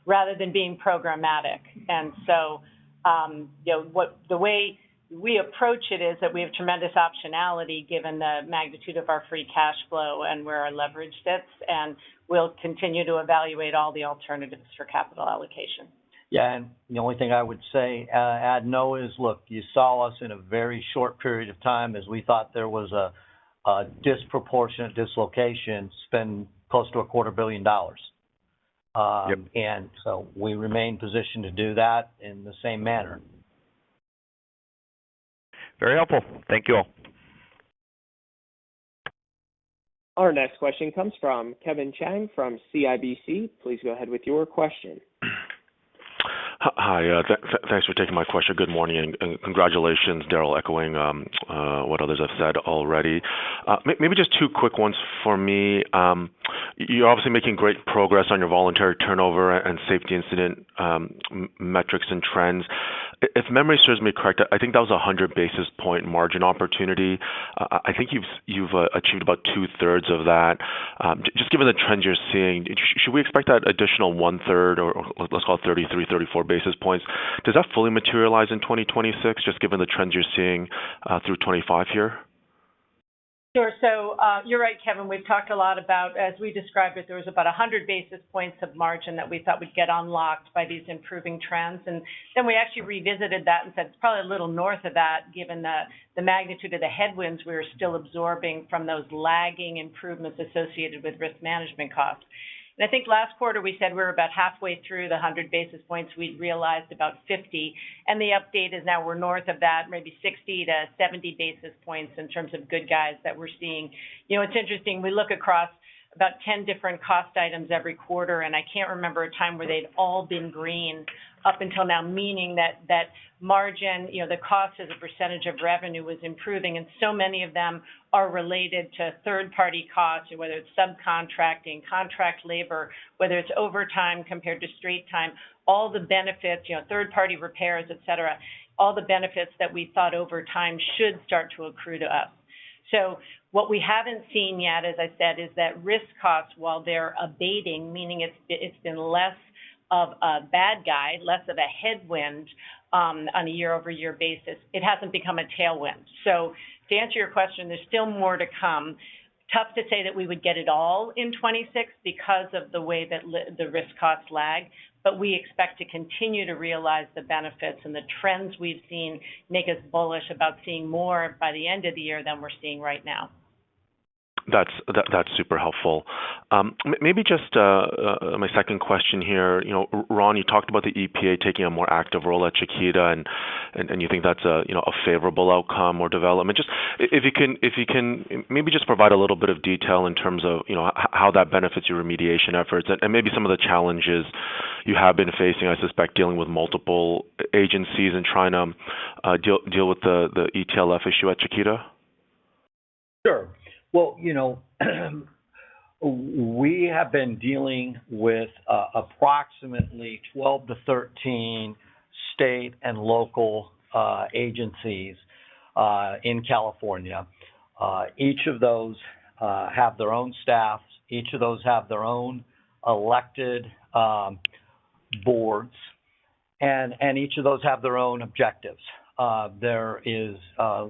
rather than being programmatic. And so, the way we approach it is that we have tremendous optionality given the magnitude of our free cash flow and where our leverage sits, and we'll continue to evaluate all the alternatives for capital allocation. Yeah, and the only thing I would say, add, Noah, is look, you saw us in a very short period of time as we thought there was a disproportionate dislocation, spend close to $250 million. And so we remain positioned to do that in the same manner. Very helpful. Thank you all. Our next question comes from Kevin Chiang from CIBC. Please go ahead with your question. Hi, thanks for taking my question. Good morning, and congratulations, Darrell, echoing what others have said already. Maybe just two quick ones for me. You're obviously making great progress on your voluntary turnover and safety incident metrics and trends. If memory serves me correct, I think that was a 100 basis point margin opportunity. I think you've achieved about 2/3 of that. Just given the trends you're seeing, should we expect that additional 1/3, or let's call it 33, 34 basis points? Does that fully materialize in 2026, just given the trends you're seeing through 25 here? Sure. So you're right, Kevin. We've talked a lot about, as we described it, there was about 100 basis points of margin that we thought would get unlocked by these improving trends. And then we actually revisited that and said it's probably a little north of that, given the magnitude of the headwinds we were still absorbing from those lagging improvements associated with risk management costs. And I think last quarter we said we were about halfway through the 100 basis points. We'd realized about 50. And the update is now we're north of that, maybe 60 to 70 basis points in terms of good guys that we're seeing. It's interesting. We look across about 10 different cost items every quarter, and I can't remember a time where they'd all been green up until now, meaning that margin, the cost as a percentage of revenue was improving, and so many of them are related to third-party costs, whether it's subcontracting, contract labor, whether it's overtime compared to straight time, all the benefits, third-party repairs, et cetera, all the benefits that we thought over time should start to accrue to us. So what we haven't seen yet, as I said, is that risk costs, while they're abating, meaning it's been less of a bad guy, less of a headwind on a year-over-year basis, it hasn't become a tailwind. So to answer your question, there's still more to come. Tough to say that we would get it all in 26 because of the way that the risk costs lag, but we expect to continue to realize the benefits, and the trends we've seen make us bullish about seeing more by the end of the year than we're seeing right now. That's super helpful. Maybe just my second question here. Ron, you talked about the EPA taking a more active role at Chiquita, and you think that's a favorable outcome or development. Just if you can maybe just provide a little bit of detail in terms of how that benefits your remediation efforts, and maybe some of the challenges you have been facing. I suspect dealing with multiple agencies and trying to deal with the ETLF issue at Chiquita. Sure. Well, we have been dealing with approximately 12 to 13 state and local agencies in California. Each of those have their own staffs. Each of those have their own elected boards, and each of those have their own objectives. There is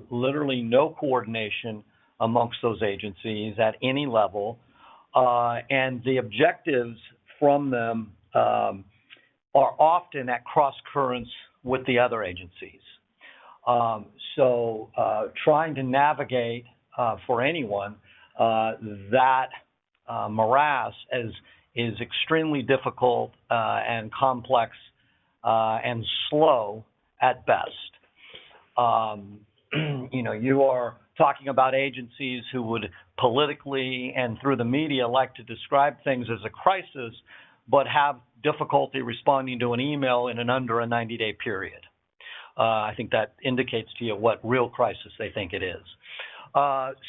literally no coordination amongst those agencies at any level, and the objectives from them are often at cross currents with the other agencies. So trying to navigate for anyone that morass is extremely difficult and complex and slow at best. You are talking about agencies who would politically and through the media like to describe things as a crisis, but have difficulty responding to an email in under a 90-day period. I think that indicates to you what real crisis they think it is.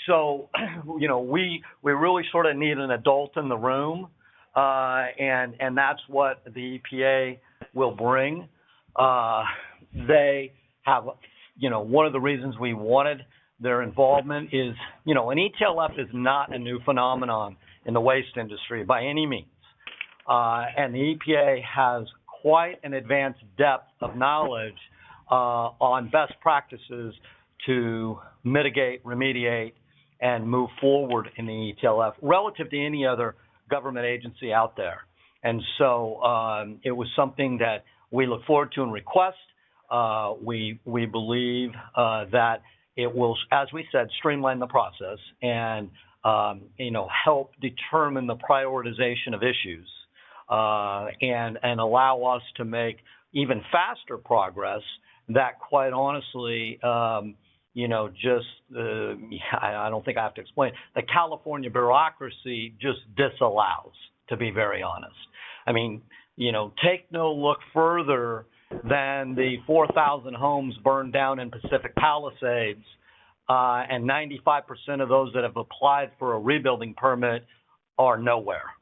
So, we really sort of need an adult in the room, and that's what the EPA will bring. They have, one of the reasons we wanted their involvement is, an ETLF is not a new phenomenon in the waste industry by any means. And the EPA has quite an advanced depth of knowledge on best practices to mitigate, remediate, and move forward in the ETLF relative to any other government agency out there. And so it was something that we look forward to and request. We believe that it will, as we said, streamline the process and help determine the prioritization of issues and allow us to make even faster progress that, quite honestly, I don't think I have to explain. The California bureaucracy just disallows, to be very honest. I mean, take no look further than the 4,000 homes burned down in Pacific Palisades, and 95% of those that have applied for a rebuilding permit are nowhere.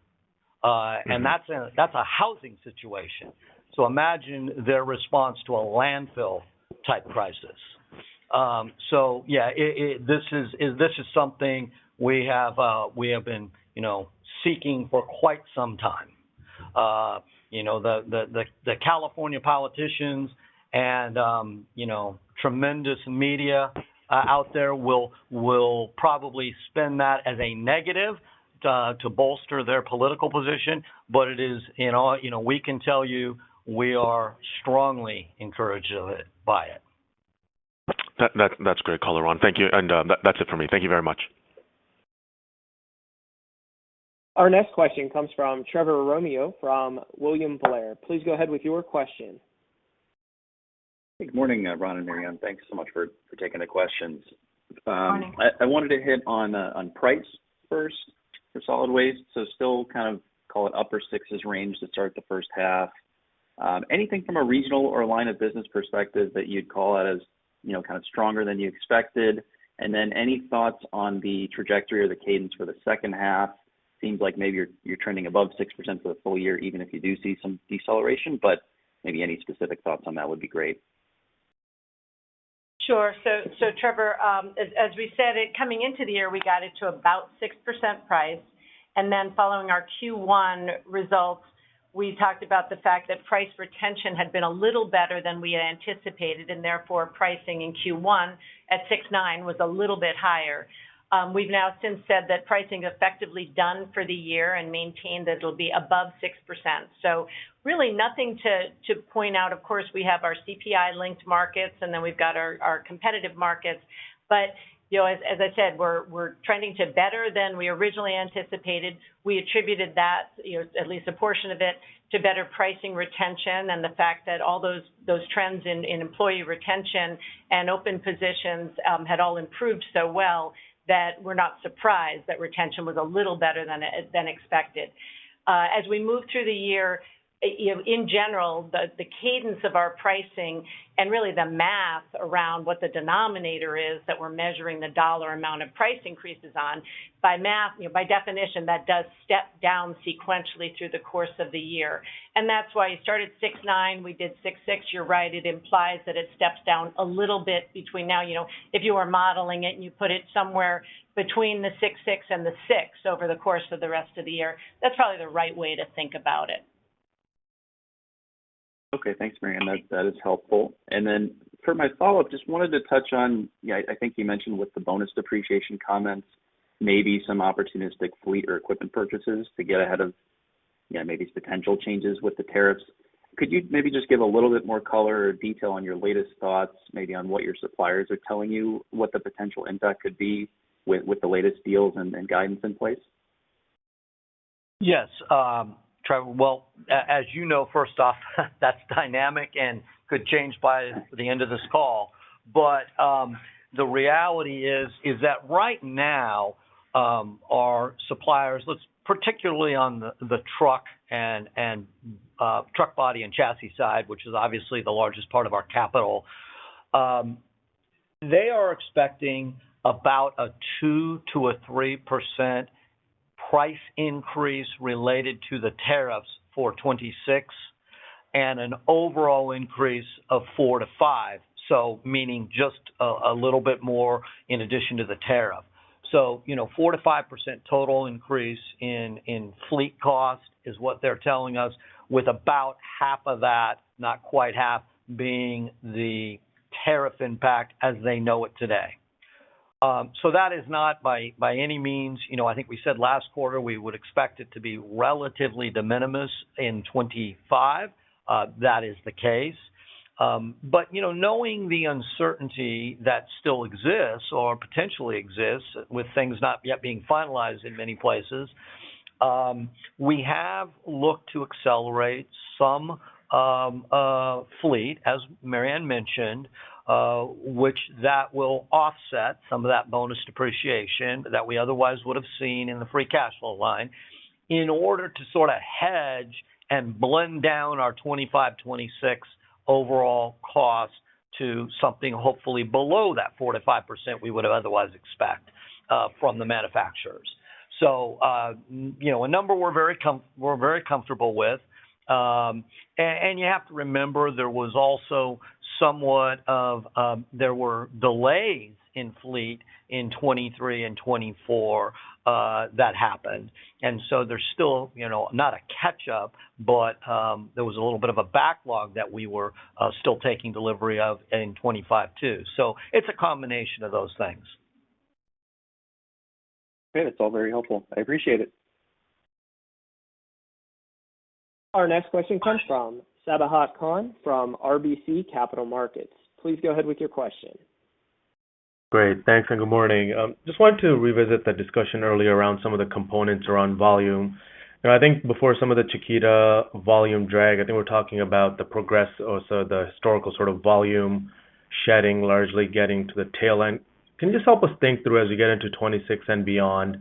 And that's a housing situation. So imagine their response to a landfill type crisis. This is something we have been seeking for quite some time. The California politicians and tremendous media out there will probably spin that as a negative to bolster their political position, but it is we can tell you we are strongly encouraged by it. That's great color, Ron. Thank you, and that's it for me. Thank you very much. Our next question comes from Trevor Romeo from William Blair. Please go ahead with your question. Hey, good morning, Ron and Marianne. Thanks so much for taking the questions. Morning. I wanted to hit on price first for solid waste. So still kind of call it upper sixes range to start the first half. Anything from a regional or line of business perspective that you'd call out as kind of stronger than you expected? And then any thoughts on the trajectory or the cadence for the second half? Seems like maybe you're trending above 6% for the full year, even if you do see some deceleration, but maybe any specific thoughts on that would be great. Sure. So Trevor, as we said, coming into the year, we got it to about 6% price. And then following our Q1 results, we talked about the fact that price retention had been a little better than we had anticipated, and therefore pricing in Q1 at 6.9 was a little bit higher. We've now since said that pricing is effectively done for the year and maintained that it'll be above 6%. So really nothing to point out. Of course, we have our CPI-linked markets, and then we've got our competitive markets. But, as I said, we're trending to better than we originally anticipated. We attributed that, at least a portion of it, to better pricing retention and the fact that all those trends in employee retention and open positions had all improved so well that we're not surprised that retention was a little better than expected. As we move through the year, in general, the cadence of our pricing and really the math around what the denominator is that we're measuring the dollar amount of price increases on, by math, by definition, that does step down sequentially through the course of the year. And that's why you started 6.9, we did 6.6. You're right, it implies that it steps down a little bit between now. If you were modeling it and you put it somewhere between the 6.6 and the 6 over the course of the rest of the year, that's probably the right way to think about it. Okay, thanks, Mary Ann. That is helpful. And then for my follow-up, just wanted to touch on, I think you mentioned with the bonus depreciation comments, maybe some opportunistic fleet or equipment purchases to get ahead of, maybe potential changes with the tariffs. Could you maybe just give a little bit more color or detail on your latest thoughts, maybe on what your suppliers are telling you, what the potential impact could be with the latest deals and guidance in place? Yes, Trevor. Well, as you know, first off, that's dynamic and could change by the end of this call. But the reality is that right now, our suppliers, particularly on the truck and truck body and chassis side, which is obviously the largest part of our capital, they are expecting about a 2 to a 3% price increase related to the tariffs for 26 and an overall increase of 4 to 5. So meaning just a little bit more in addition to the tariff. So, 4 to 5% total increase in fleet cost is what they're telling us, with about half of that, not quite half, being the tariff impact as they know it today. So that is not by any means, I think we said last quarter we would expect it to be relatively de minimis in 25. That is the case. But, knowing the uncertainty that still exists or potentially exists with things not yet being finalized in many places, we have looked to accelerate some fleet, as Mary Ann mentioned, which that will offset some of that bonus depreciation that we otherwise would have seen in the free cash flow line, in order to sort of hedge and blend down our 25-26 overall cost to something hopefully below that 4 to 5% we would have otherwise expect from the manufacturers. So, a number we're very comfortable with. And you have to remember there was also somewhat of there were delays in fleet in 23 and 24 that happened. And so there's still, not a catch up, but there was a little bit of a backlog that we were still taking delivery of in 25 too. So it's a combination of those things. Okay, that's all very helpful. I appreciate it. Our next question comes from Sabahat Khan from RBC Capital Markets. Please go ahead with your question. Great. Thanks, and good morning. Just wanted to revisit the discussion earlier around some of the components around volume. I think before some of the Chiquita volume drag, I think we're talking about the progress, or so the historical sort of volume shedding largely getting to the tail end. Can you just help us think through as we get into 26 and beyond,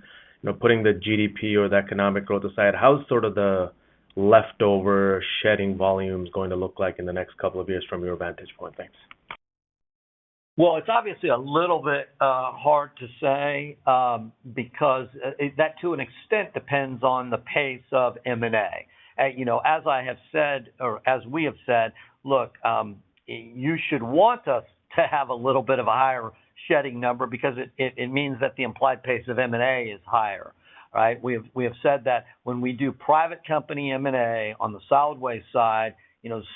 putting the GDP or the economic growth aside, how's sort of the leftover shedding volumes going to look like in the next couple of years from your vantage point? Thanks. Well, it's obviously a little bit hard to say because that to an extent depends on the pace of M&A. As I have said, or as we have said, look, you should want us to have a little bit of a higher shedding number because it means that the implied pace of M&A is higher. Right? We have said that when we do private company M&A on the solid waste side,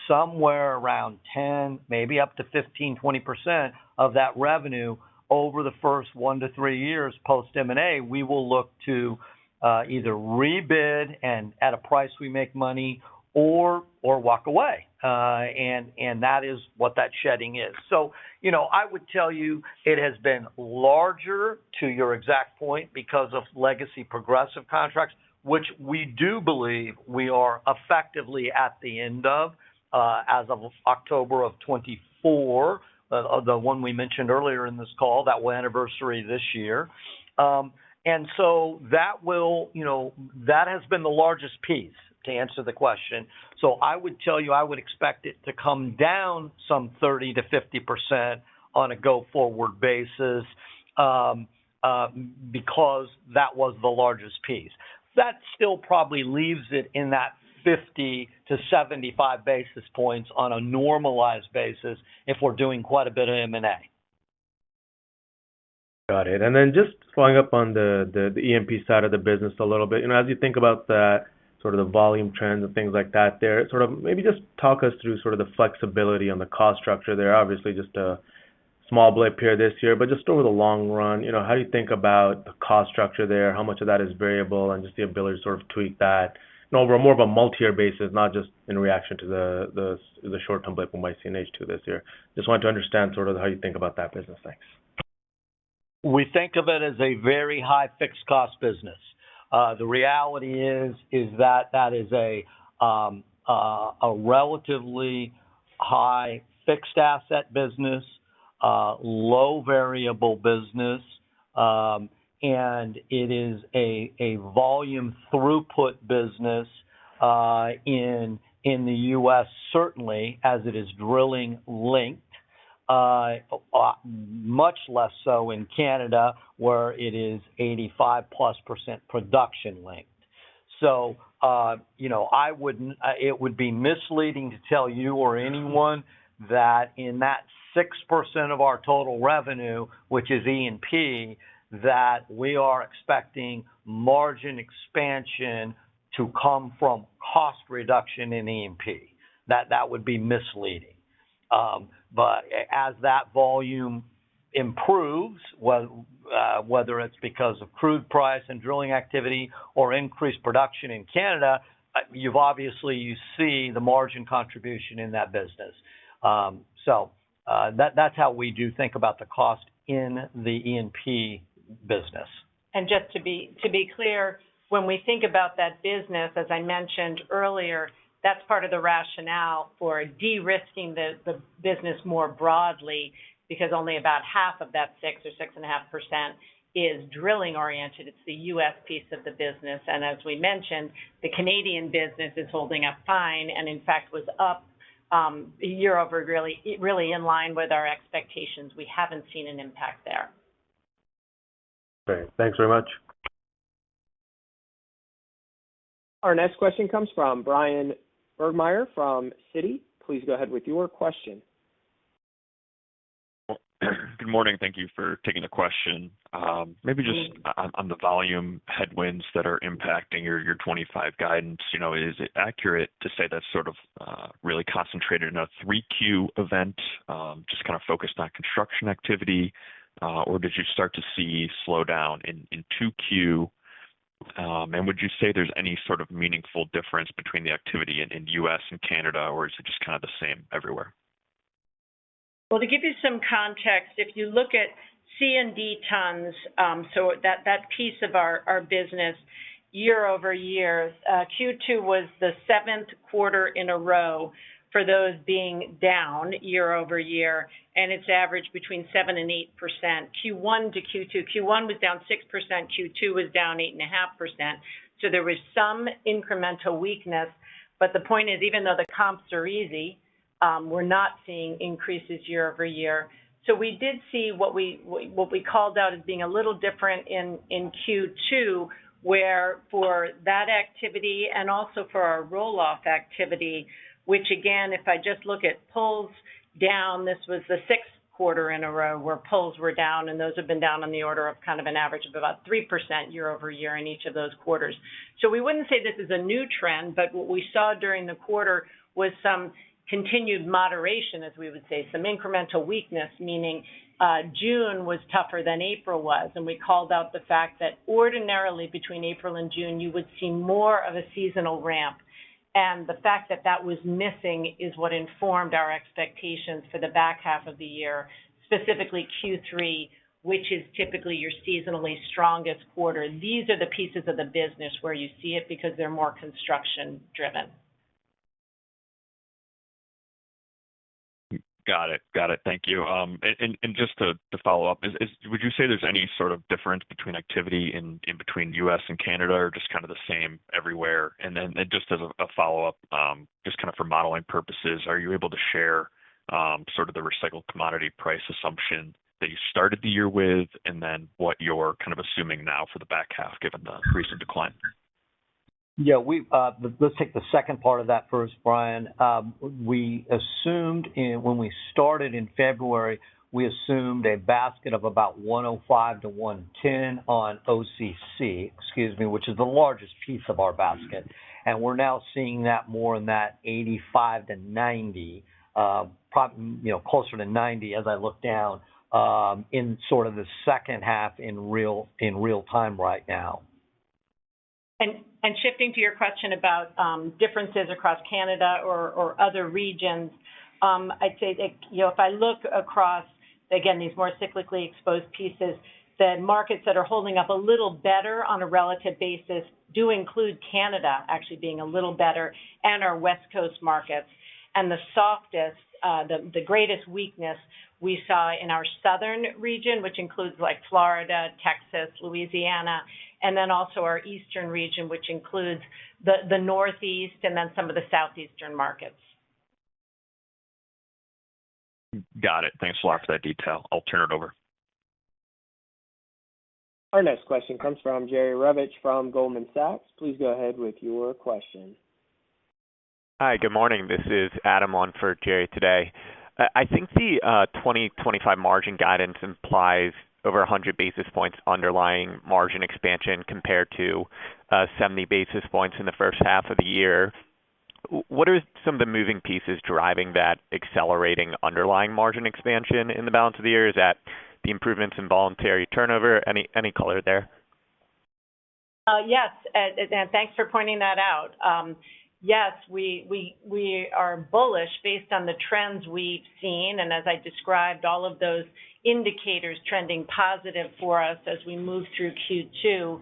somewhere around 10, maybe up to 15, 20% of that revenue over the first 1 to 3 years post M&A, we will look to either rebid and at a price we make money, or walk away. And that is what that shedding is. So, I would tell you it has been larger, to your exact point, because of legacy Progressive contracts, which we do believe we are effectively at the end of as of October of 24, the one we mentioned earlier in this call, that will anniversary this year. And so that will, that has been the largest piece, to answer the question. So I would tell you I would expect it to come down some 30 to 50% on a go-forward basis because that was the largest piece. That still probably leaves it in that 50 to 75 basis points on a normalized basis if we're doing quite a bit of M&A. Got it. And then just following up on the E&P side of the business a little bit, as you think about that, sort of the volume trends and things like that there, sort of maybe just talk us through sort of the flexibility on the cost structure there. Obviously just a small blip here this year, but just over the long run, how do you think about the cost structure there? How much of that is variable and just the ability to sort of tweak that over more of a multi-year basis, not just in reaction to the short-term blip we might see in H2 this year. Just wanted to understand sort of how you think about that business. Thanks. We think of it as a very high fixed cost business. The reality is that is a relatively high fixed asset business, low variable business, and it is a volume throughput business in the U.S. certainly, as it is drilling linked. Much less so in Canada, where it is 85+% production linked. So, it would be misleading to tell you or anyone that in that 6% of our total revenue, which is E&P, that we are expecting margin expansion to come from cost reduction in E&P. That would be misleading. But as that volume improves, whether it's because of crude price and drilling activity or increased production in Canada, you see the margin contribution in that business. So that's how we do think about the cost in the E&P business. And just to be clear, when we think about that business, as I mentioned earlier, that's part of the rationale for de-risking the business more broadly, because only about half of that 6 or 6.5% is drilling oriented. It's the U.S. piece of the business. And as we mentioned, the Canadian business is holding up fine and in fact was up year over really in line with our expectations. We haven't seen an impact there. Great. Thanks very much. Our next question comes from Brian Bergmeyer from Citi. Please go ahead with your question. Good morning. Thank you for taking the question. Maybe just on the volume headwinds that are impacting your 25 guidance, is it accurate to say that's sort of really concentrated in a 3Q event, just kind of focused on construction activity, or did you start to see slowdown in 2Q? And would you say there's any sort of meaningful difference between the activity in U.S. and Canada, or is it just kind of the same everywhere? Well, to give you some context, if you look at C&D tons, so that piece of our business year over year, Q2 was the 7th quarter in a row for those being down year over year, and it's averaged between 7 and 8%. Q1 to Q2, Q1 was down 6%, Q2 was down 8.5%. So there was some incremental weakness, but the point is, even though the comps are easy, we're not seeing increases year over year. So we did see what we called out as being a little different in Q2, where for that activity and also for our roll-off activity, which again, if I just look at pulls down, this was the 6th quarter in a row where pulls were down, and those have been down on the order of kind of an average of about 3% year over year in each of those quarters. So we wouldn't say this is a new trend, but what we saw during the quarter was some continued moderation, as we would say, some incremental weakness, meaning June was tougher than April was. And we called out the fact that ordinarily between April and June, you would see more of a seasonal ramp. And the fact that that was missing is what informed our expectations for the back half of the year, specifically Q3, which is typically your seasonally strongest quarter. These are the pieces of the business where you see it because they're more construction driven. Got it. Thank you. And just to follow up, would you say there's any sort of difference between activity in between U.S. and Canada, or just kind of the same everywhere? And then just as a follow-up, just kind of for modeling purposes, are you able to share sort of the recycled commodity price assumption that you started the year with, and then what you're kind of assuming now for the back half, given the recent decline? Yeah, let's take the second part of that first, Brian. We assumed when we started in February, we assumed a basket of about 105 to 110 on OCC, which is the largest piece of our basket. And we're now seeing that more in that 85 to 90, probably, closer to 90 as I look down, in sort of the second half in real time right now. And shifting to your question about differences across Canada or other regions, I'd say that, if I look across, again, these more cyclically exposed pieces, the markets that are holding up a little better on a relative basis do include Canada actually being a little better, and our West Coast markets. And the softest, the greatest weakness we saw in our southern region, which includes like Florida, Texas, Louisiana, and then also our eastern region, which includes the Northeast and then some of the southeastern markets. Got it. Thanks a lot for that detail. I'll turn it over. Our next question comes from Jerry Revich from Goldman Sachs. Please go ahead with your question. Hi, good morning. This is Adam on for Jerry today. I think the 2025 margin guidance implies over 100 basis points underlying margin expansion compared to 70 basis points in the first half of the year. What are some of the moving pieces driving that accelerating underlying margin expansion in the balance of the year? Is that the improvements in voluntary turnover? Any color there? Yes, and thanks for pointing that out. Yes, we are bullish based on the trends we've seen, and as I described, all of those indicators trending positive for us as we move through Q2.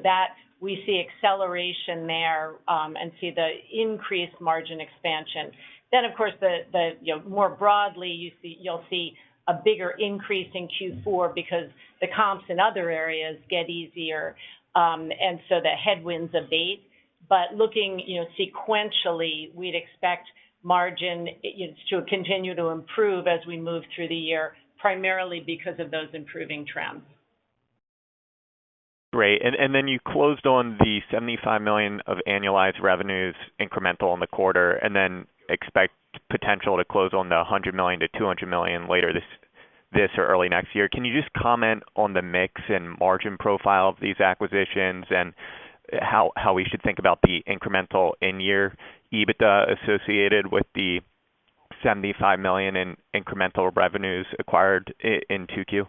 That we see acceleration there and see the increased margin expansion. Then, of course, more broadly, you'll see a bigger increase in Q4 because the comps in other areas get easier, and so the headwinds abate. But looking, sequentially, we'd expect margin to continue to improve as we move through the year, primarily because of those improving trends. Great. And then you closed on the $75 million of annualized revenues incremental in the quarter, and then expect potential to close on the $100 million to $200 million later this or early next year. Can you just comment on the mix and margin profile of these acquisitions and how we should think about the incremental in-year EBITDA associated with the $75 million in incremental revenues acquired in 2Q?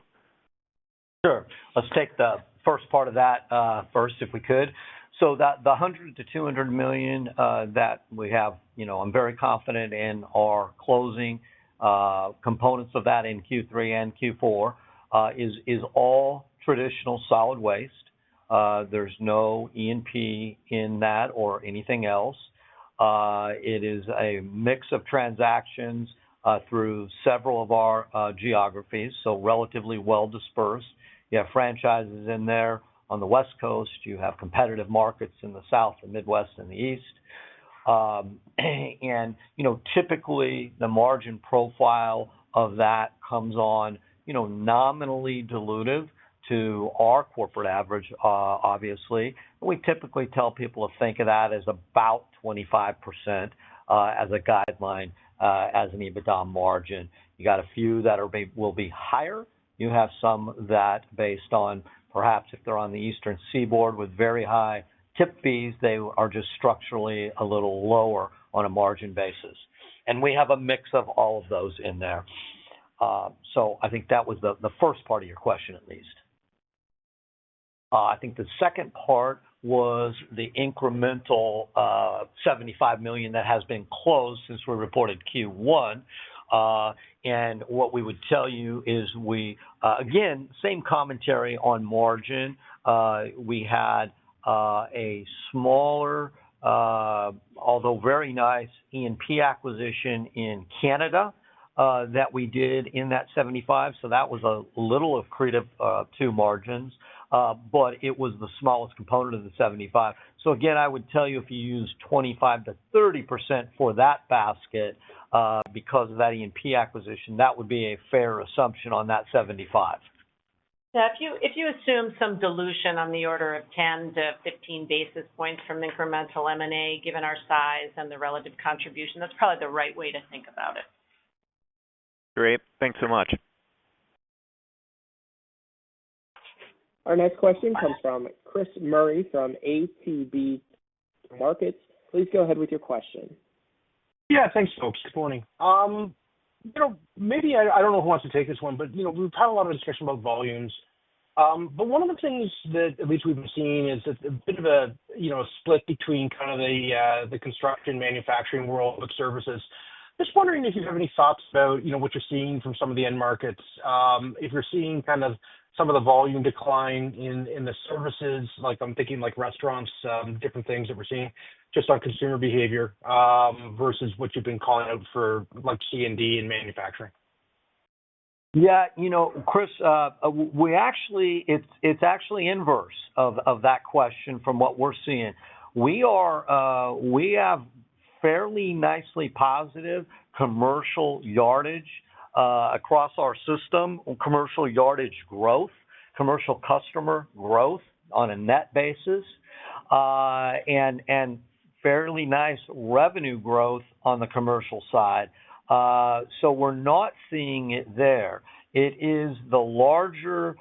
Sure. Let's take the first part of that first, if we could. So that the $100 to $200 million that we have, I'm very confident in our closing components of that in Q3 and Q4 is all traditional solid waste. There's no E&P in that or anything else. It is a mix of transactions through several of our geographies, so relatively well dispersed. You have franchises in there on the West Coast. You have competitive markets in the South, the Midwest, and the East. And, typically the margin profile of that comes on, nominally dilutive to our corporate average, obviously. We typically tell people to think of that as about 25% as a guideline as an EBITDA margin. You got a few that will be higher. You have some that, based on perhaps if they're on the Eastern Seaboard with very high tip fees, they are just structurally a little lower on a margin basis. And we have a mix of all of those in there. So I think that was the first part of your question, at least. I think the second part was the incremental $75 million that has been closed since we reported Q1. And what we would tell you is we, again, same commentary on margin. We had a smaller, although very nice E&P acquisition in Canada that we did in that 75. So that was a little accretive to margins, but it was the smallest component of the 75. So again, I would tell you if you use 25 to 30% for that basket because of that E&P acquisition, that would be a fair assumption on that 75. Yeah, if you assume some dilution on the order of 10 to 15 basis points from incremental M&A, given our size and the relative contribution, that's probably the right way to think about it. Great. Thanks so much. Our next question comes from Chris Murray from ATB Markets. Please go ahead with your question. Yeah, thanks, folks. Good morning. Maybe I don't know who wants to take this one, but we've had a lot of discussion about volumes. But one of the things that at least we've been seeing is a bit of a split between kind of the construction manufacturing world with services. Just wondering if you have any thoughts about what you're seeing from some of the end markets. If you're seeing kind of some of the volume decline in the services, like I'm thinking like restaurants, different things that we're seeing just on consumer behavior versus what you've been calling out for like C&D and manufacturing. Yeah, Chris, it's actually inverse of that question from what we're seeing. We have fairly nicely positive commercial yardage across our system, commercial yardage growth, commercial customer growth on a net basis, and fairly nice revenue growth on the commercial side. So we're not seeing it there. It is the larger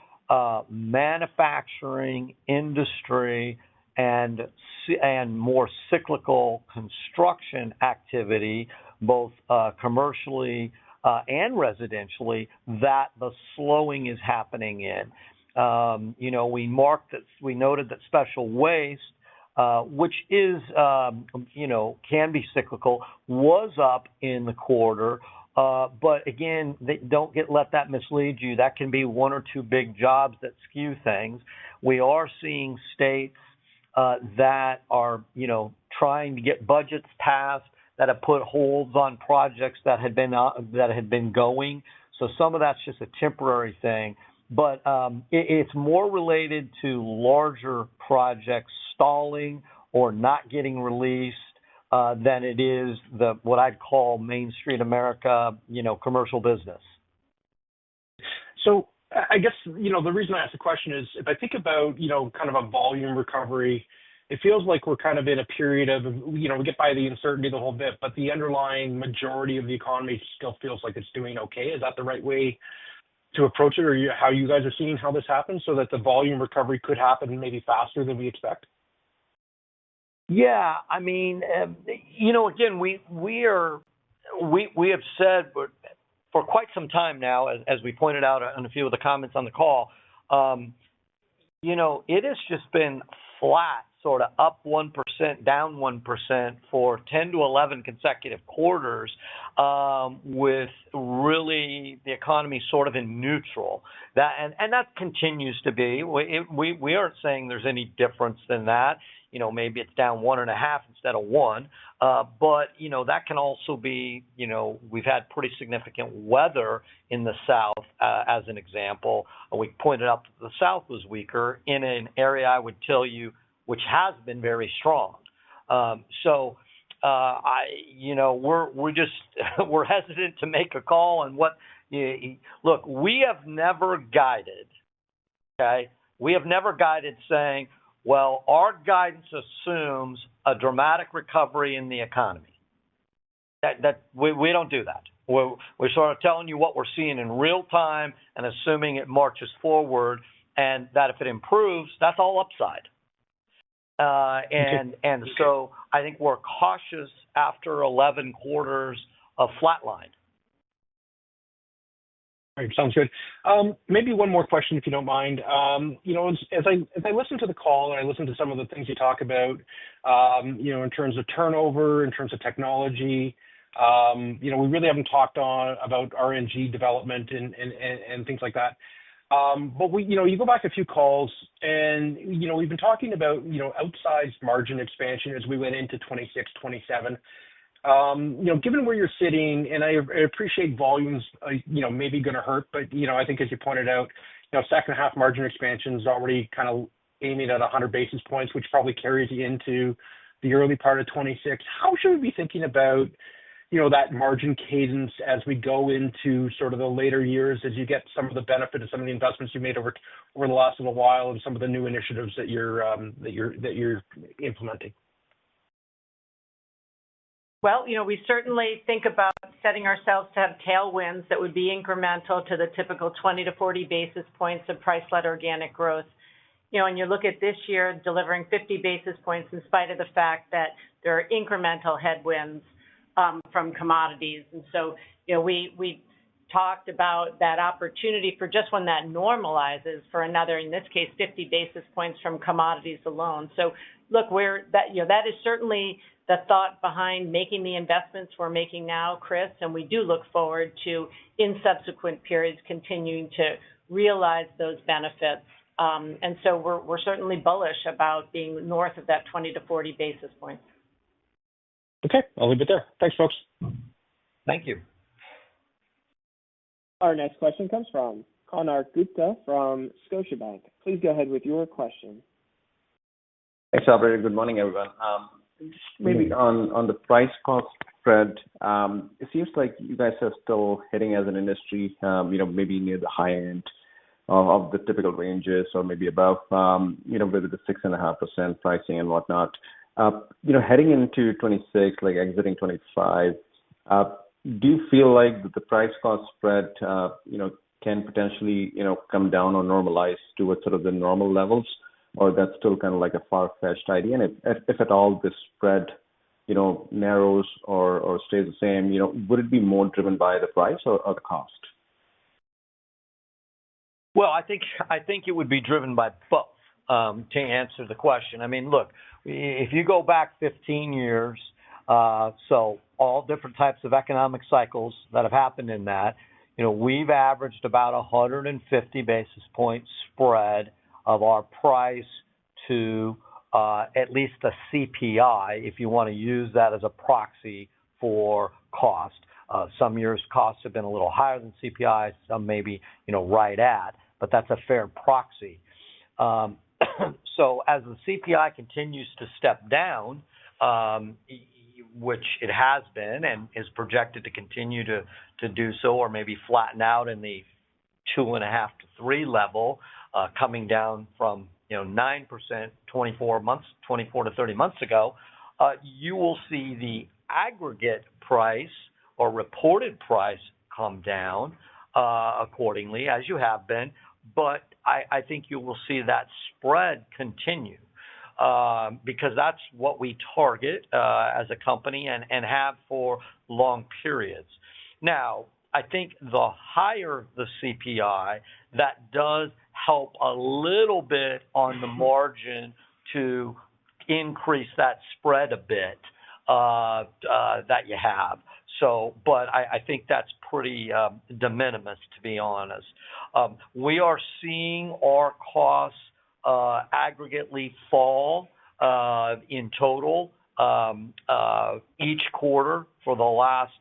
manufacturing industry and more cyclical construction activity, both commercially and residentially, that the slowing is happening in. We noted that special waste, which is, can be cyclical, was up in the quarter. But again, let that mislead you. That can be one or two big jobs that skew things. We are seeing states that are, trying to get budgets passed, that have put holds on projects that had been going. So some of that's just a temporary thing. But it's more related to larger projects stalling or not getting released than it is what I'd call Main Street America, commercial business. So I guess, the reason I asked the question is if I think about, kind of a volume recovery, it feels like we're kind of in a period of, we get by the uncertainty the whole bit, but the underlying majority of the economy still feels like it's doing okay. Is that the right way to approach it, or how you guys are seeing how this happens so that the volume recovery could happen maybe faster than we expect? Yeah, I mean, again, we have said for quite some time now, as we pointed out on a few of the comments on the call, it has just been flat, sort of up 1%, down 1% for 10 to 11 consecutive quarters, with really the economy sort of in neutral. And that continues to be. We aren't saying there's any difference than that. Maybe it's down 1.5 instead of 1. But, that can also be, we've had pretty significant weather in the South, as an example. We pointed out that the South was weaker in an area, I would tell you, which has been very strong. So, we're hesitant to make a call on what, look, we have never guided, okay? We have never guided saying, well, our guidance assumes a dramatic recovery in the economy. We don't do that. We're sort of telling you what we're seeing in real time and assuming it marches forward, and that if it improves, that's all upside. And so I think we're cautious after 11 quarters of flatline. All right, sounds good. Maybe one more question, if you don't mind. As I listen to the call and I listen to some of the things you talk about, in terms of turnover, in terms of technology, we really haven't talked about RNG development and things like that. But you go back a few calls and, we've been talking about, outsized margin expansion as we went into 26, 27. Given where you're sitting, and I appreciate volumes, maybe going to hurt, but, I think as you pointed out, second half margin expansion is already kind of aiming at 100 basis points, which probably carries you into the early part of 26. How should we be thinking about, that margin cadence as we go into sort of the later years, as you get some of the benefit of some of the investments you made over the last little while and some of the new initiatives that you're implementing? Well, we certainly think about setting ourselves to have tailwinds that would be incremental to the typical 20 to 40 basis points of price-led organic growth. And you look at this year delivering 50 basis points in spite of the fact that there are incremental headwinds from commodities. And so, we talked about that opportunity for just when that normalizes for another, in this case, 50 basis points from commodities alone. So, look, that is certainly the thought behind making the investments we're making now, Chris, and we do look forward to, in subsequent periods, continuing to realize those benefits. And so we're certainly bullish about being north of that 20 to 40 basis points. Okay, I'll leave it there. Thanks, folks. Thank you. Our next question comes from Konark Gupta from Scotiabank. Please go ahead with your question. Thanks, operator. Good morning, everyone. Just maybe on the price cost spread, it seems like you guys are still hitting as an industry, maybe near the high end of the typical ranges or maybe above, with the 6.5% pricing and whatnot. Heading into 26, like exiting 25, do you feel like the price cost spread, can potentially, come down or normalize towards sort of the normal levels? Or that's still kind of like a far-fetched idea? And if at all this spread, narrows or stays the same, would it be more driven by the price or the cost? Well, I think it would be driven by both, to answer the question. I mean, look, if you go back 15 years, so all different types of economic cycles that have happened in that, we've averaged about 150 basis point spread of our price to at least the CPI, if you want to use that as a proxy for cost. Some years costs have been a little higher than CPI, some maybe, right at, but that's a fair proxy. So as the CPI continues to step down, which it has been and is projected to continue to do so, or maybe flatten out in the 2.5 to 3 level, coming down from 9% 24 to 30 months ago, you will see the aggregate price or reported price come down accordingly, as you have been. But I think you will see that spread continue because that's what we target as a company and have for long periods. Now, I think the higher the CPI, that does help a little bit on the margin to increase that spread a bit that you have. So, but I think that's pretty de minimis, to be honest. We are seeing our costs aggregately fall in total each quarter for the last,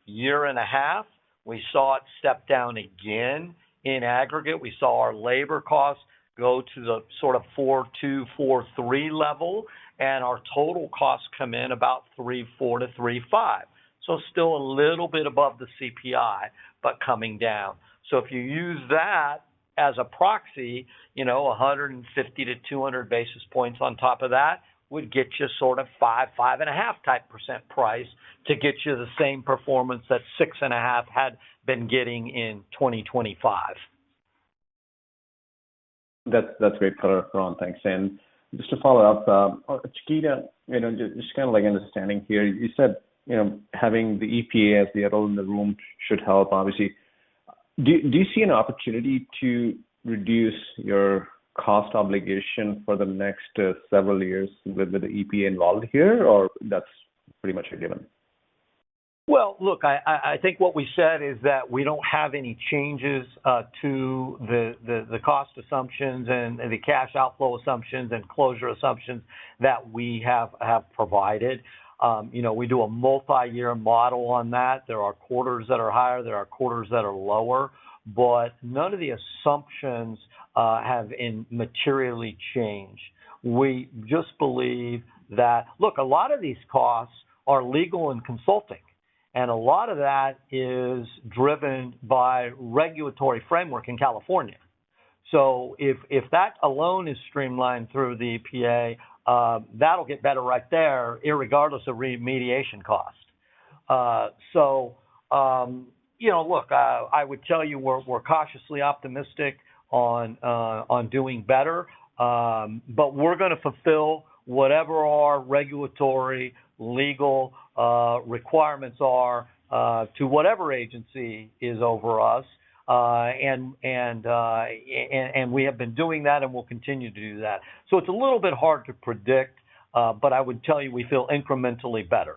year and a half. We saw it step down again in aggregate. We saw our labor costs go to the sort of 4.2, 4.3 level, and our total costs come in about 3.4 to 3.5. So still a little bit above the CPI, but coming down. So if you use that as a proxy, 150 to 200 basis points on top of that would get you sort of 5.5% price to get you the same performance that 6.5% had been getting in 2025. That's great color, Ron. Thanks. And just to follow up, Chiquita, just kind of like understanding here, you said, having the EPA as the adult in the room should help. Obviously, Do you see an opportunity to reduce your cost obligation for the next several years with the EPA involved here, or that's pretty much a given? Well, look, I think what we said is that we don't have any changes to the cost assumptions and the cash outflow assumptions and closure assumptions that we have provided. We do a multi-year model on that. There are quarters that are higher, there are quarters that are lower, but none of the assumptions have materially changed. We just believe that, look, a lot of these costs are legal and consulting. And a lot of that is driven by regulatory framework in California. So if that alone is streamlined through the EPA, that'll get better right there, irregardless of remediation cost. Look, I would tell you we're cautiously optimistic on doing better, but we're going to fulfill whatever our regulatory, legal requirements are to whatever agency is over us, and we have been doing that and will continue to do that. So it's a little bit hard to predict, but I would tell you we feel incrementally better.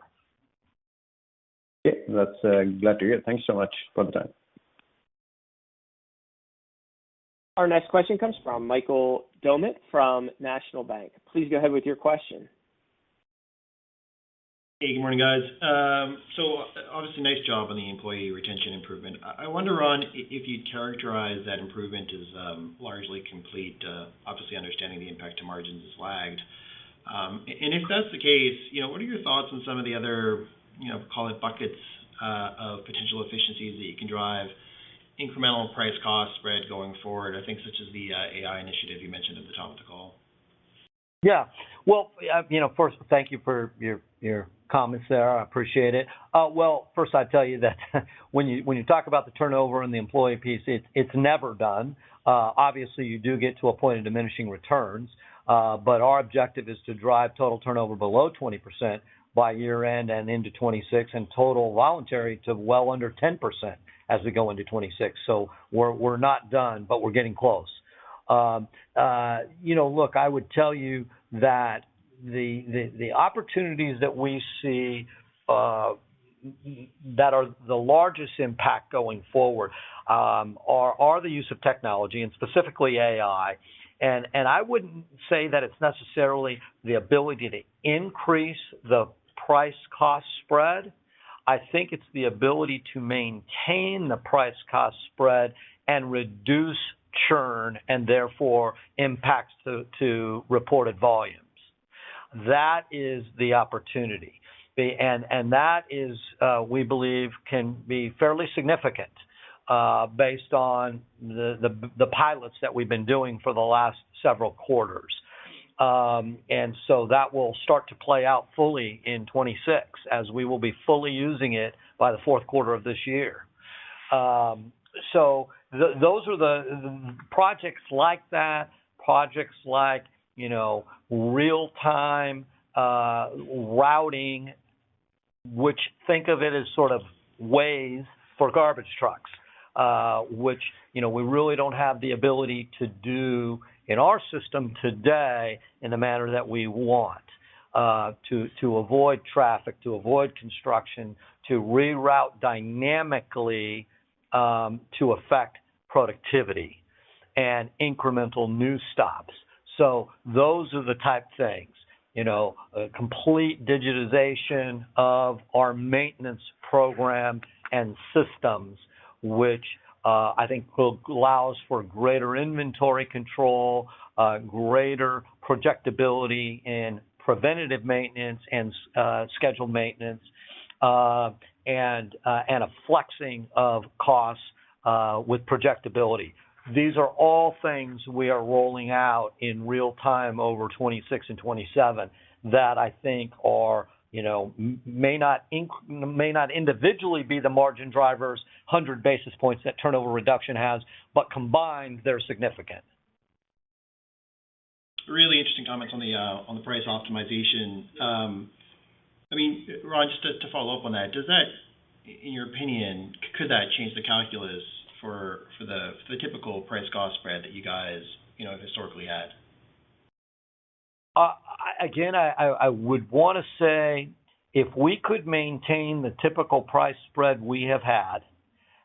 Okay, that's glad to hear. Thanks so much for the time. Our next question comes from Michael Doumet from National Bank. Please go ahead with your question. Hey, good morning, guys. So obviously, nice job on the employee retention improvement. I wonder, Ron, if you'd characterize that improvement as largely complete, obviously understanding the impact to margins is lagged. And if that's the case, what are your thoughts on some of the other, call it buckets of potential efficiencies that you can drive incremental price cost spread going forward? I think such as the AI initiative you mentioned at the top of the call. Yeah. Well, first, thank you for your comments there. I appreciate it. Well, first, I'd tell you that when you talk about the turnover and the employee piece, it's never done. Obviously, you do get to a point of diminishing returns, but our objective is to drive total turnover below 20% by year end and into 26, and total voluntary to well under 10% as we go into 26. So we're not done, but we're getting close. Look, I would tell you that the opportunities that we see that are the largest impact going forward are the use of technology, and specifically AI. And I wouldn't say that it's necessarily the ability to increase the price-cost spread. I think it's the ability to maintain the price-cost spread and reduce churn and therefore impacts to reported volumes. That is the opportunity. And that is, we believe, can be fairly significant based on the pilots that we've been doing for the last several quarters. And so that will start to play out fully in 26, as we will be fully using it by the fourth quarter of this year. So those are the projects like that, projects like, real-time routing, which think of it as sort of Waze for garbage trucks, which, we really don't have the ability to do in our system today in the manner that we want, to avoid traffic, to avoid construction, to reroute dynamically to affect productivity and incremental new stops. So those are the type things, a complete digitization of our maintenance program and systems, which I think will allow us for greater inventory control, greater projectability in preventative maintenance and scheduled maintenance, and a flexing of costs with projectability. These are all things we are rolling out in real time over 26 and 27 that I think are, may not individually be the margin drivers, 100 basis points that turnover reduction has, but combined, they're significant. Really interesting comments on the price optimization. Ron, just to follow up on that, does that, in your opinion, could that change the calculus for the typical price cost spread that you guys have historically had? I would want to say if we could maintain the typical price spread we have had,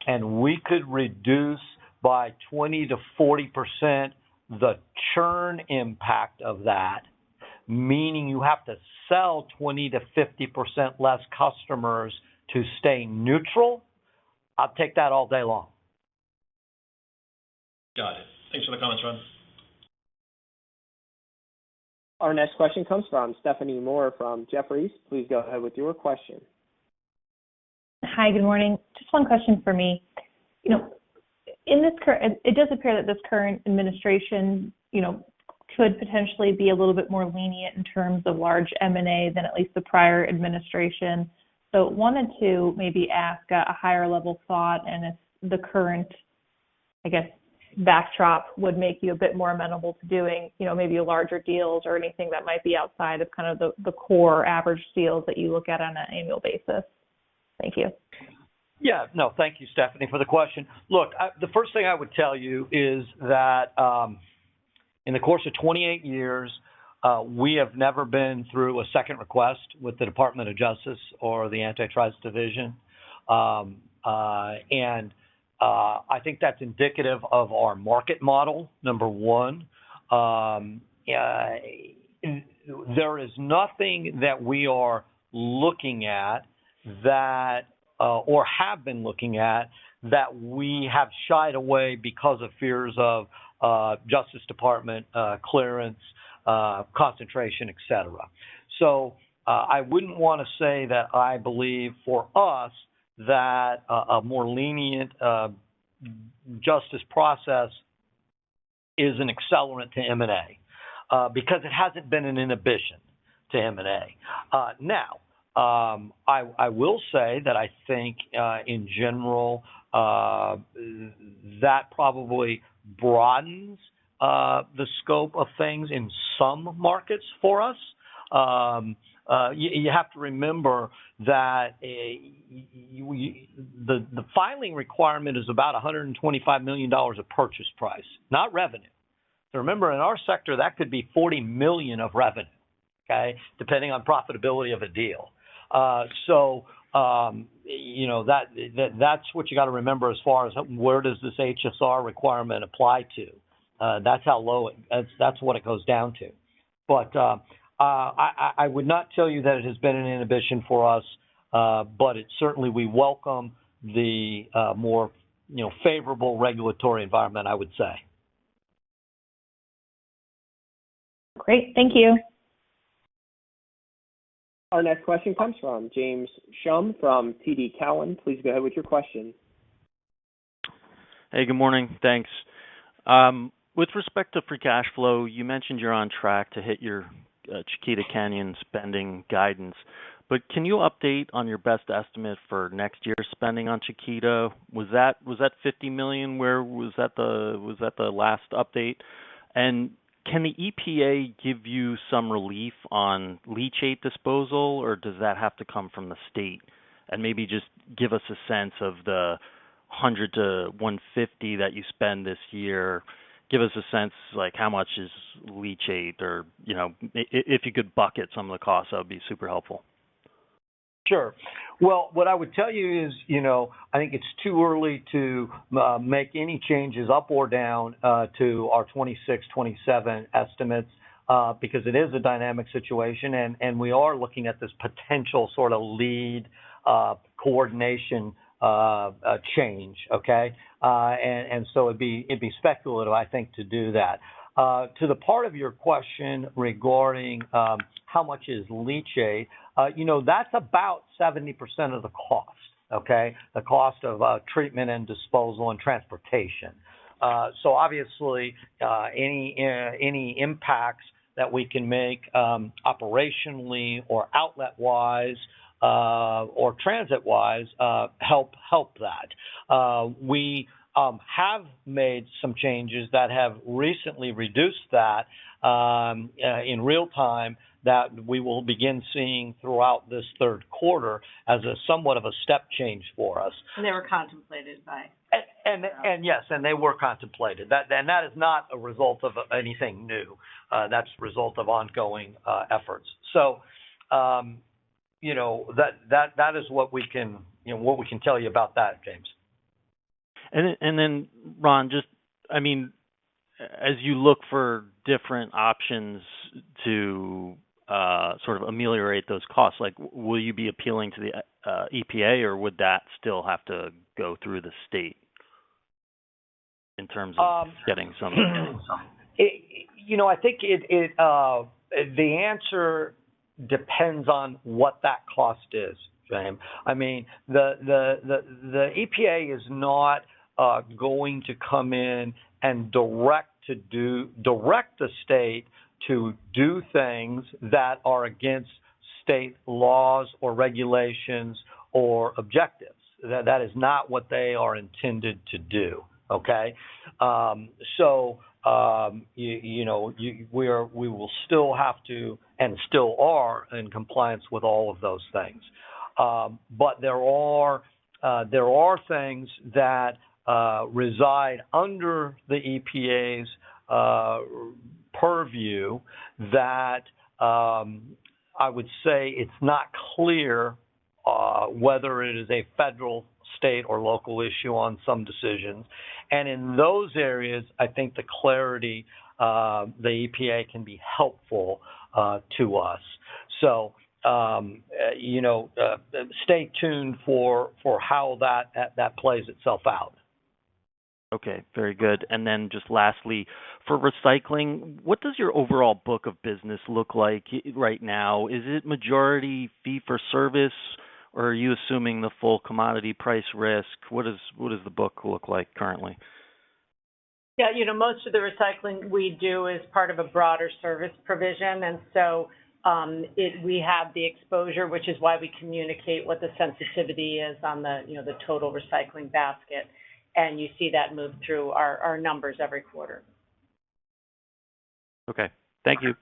and we could reduce by 20 to 40% the churn impact of that, meaning you have to sell 20 to 50% less customers to stay neutral, I'll take that all day long. Got it. Thanks for the comments, Ron. Our next question comes from Stephanie Moore from Jefferies. Please go ahead with your question. Hi, good morning. Just one question for me. In this it does appear that this current administration, could potentially be a little bit more lenient in terms of large M&A than at least the prior administration. So wanted to maybe ask a higher level thought, and if the current, backdrop would make you a bit more amenable to doing, maybe larger deals or anything that might be outside of kind of the core average deals that you look at on an annual basis. Thank you. Yeah, no, thank you, Stephanie, for the question. Look, the first thing I would tell you is that in the course of 28 years, we have never been through a second request with the Department of Justice or the Antitrust Division. I think that's indicative of our market model, number one. There is nothing that we are looking at that, or have been looking at, that we have shied away because of fears of Justice Department clearance, concentration, et cetera. So I wouldn't want to say that I believe for us that a more lenient justice process is an accelerant to M&A because it hasn't been an inhibition to M&A. Now, I will say that I think in general that probably broadens the scope of things in some markets for us. You have to remember that the filing requirement is about $125 million of purchase price, not revenue. So remember, in our sector, that could be $40 million of revenue, okay, depending on profitability of a deal. That's what you got to remember as far as where does this HSR requirement apply to. That's how low that's what it goes down to. But I would not tell you that it has been an inhibition for us, but it certainly we welcome the more favorable regulatory environment, I would say. Great, thank you. Our next question comes from James Shum from TD Cowen. Please go ahead with your question. Hey, good morning. Thanks. With respect to free cash flow, you mentioned you're on track to hit your Chiquita Canyon spending guidance, but can you update on your best estimate for next year's spending on Chiquita? Was that $50 million? Where was that the last update? And can the EPA give you some relief on leachate disposal, or does that have to come from the state? And maybe just give us a sense of the 100 to 150 that you spend this year. Give us a sense like how much is leachate, or if you could bucket some of the costs, that would be super helpful. Sure. Well, what I would tell you is, I think it's too early to make any changes up or down to our 26, 27 estimates because it is a dynamic situation, and we are looking at this potential sort of lead coordination change, okay? And so it'd be speculative, I think, to do that. To the part of your question regarding how much is leachate, that's about 70% of the cost, okay? The cost of treatment and disposal and transportation. So obviously, any impacts that we can make operationally or outlet-wise or transit-wise help that. We have made some changes that have recently reduced that in real time that we will begin seeing throughout this third quarter as a somewhat of a step change for us. And they were contemplated by? And yes, and they were contemplated. That is not a result of anything new. That's a result of ongoing efforts. So, that is what we can tell you about that, James. And then Ron, as you look for different options to sort of ameliorate those costs, like will you be appealing to the EPA, or would that still have to go through the state in terms of getting some? I think the answer depends on what that cost is, James. I mean, the EPA is not going to come in and direct the state to do things that are against state laws or regulations or objectives. That is not what they are intended to do. Okay, we will still have to, and still are, in compliance with all of those things. But there are things that reside under the EPA's purview that I would say it's not clear whether it is a federal, state, or local issue on some decisions. And in those areas, I think the clarity, the EPA can be helpful to us. So, stay tuned for how that plays itself out. Okay, very good. And then just lastly, for recycling, what does your overall book of business look like right now? Is it majority fee for service, or are you assuming the full commodity price risk? What does the book look like currently? Yeah, most of the recycling we do is part of a broader service provision, and so we have the exposure, which is why we communicate what the sensitivity is on the the total recycling basket, and you see that move through our numbers every quarter. Okay, thank you.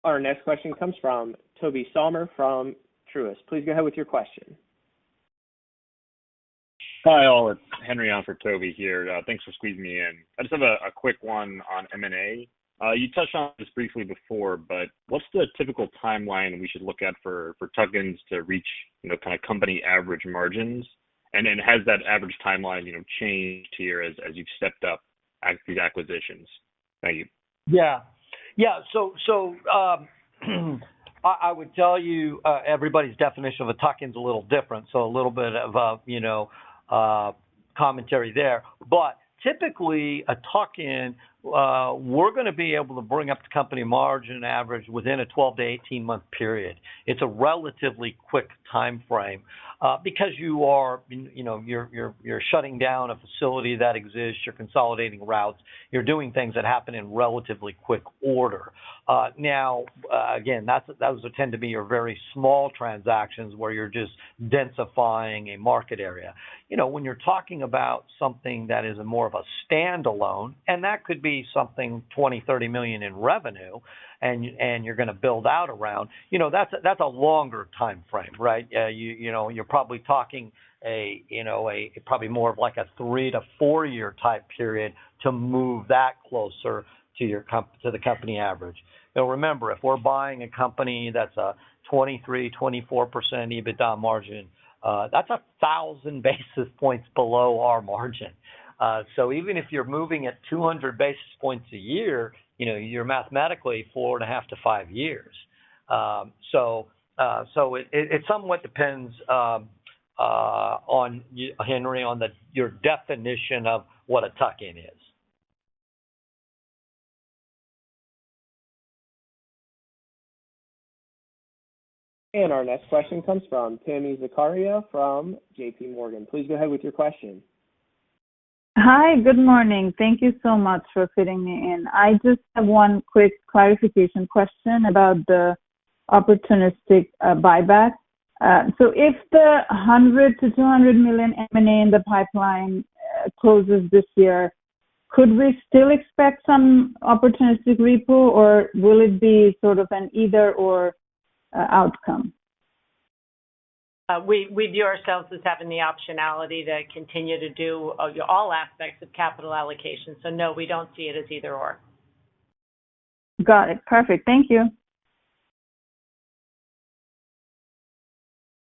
Our next question comes from Toby Sommer from Truist. Please go ahead with your question. Hi, all. It's Henry on for Toby here. Thanks for squeezing me in. I just have a quick one on M&A. You touched on this briefly before, but what's the typical timeline we should look at for tuck-ins to reach, kind of company average margins? And then has that average timeline, changed here as you've stepped up these acquisitions? Thank you. Yeah. So I would tell you everybody's definition of a tuck-in is a little different. So a little bit of commentary there. But typically, a tuck-in, we're going to be able to bring up the company margin average within a 12 to 18 month period. It's a relatively quick time frame because you are, you're shutting down a facility that exists. You're consolidating routes. You're doing things that happen in relatively quick order. Now, again, those tend to be your very small transactions where you're just densifying a market area. When you're talking about something that is more of a standalone, and that could be something 20, 30 million in revenue, and you're going to build out around, that's a longer time frame, right? You're probably talking probably more of like a 3 to 4 year type period to move that closer to the company average. Now, remember, if we're buying a company that's a 23, 24% EBITDA margin, that's 1,000 basis points below our margin. So even if you're moving at 200 basis points a year, you're mathematically 4.5 to 5 years. So it somewhat depends on Henry, on your definition of what a tuck-in is. And our next question comes from Tami Zakaria from JP Morgan. Please go ahead with your question. Hi, good morning. Thank you so much for fitting me in. I just have one quick clarification question about the opportunistic buyback. So if the 100 to 200 million M&A in the pipeline closes this year, could we still expect some opportunistic repo, or will it be sort of an either or outcome? We view ourselves as having the optionality to continue to do all aspects of capital allocation. So no, we don't see it as either or. Got it. Perfect. Thank you.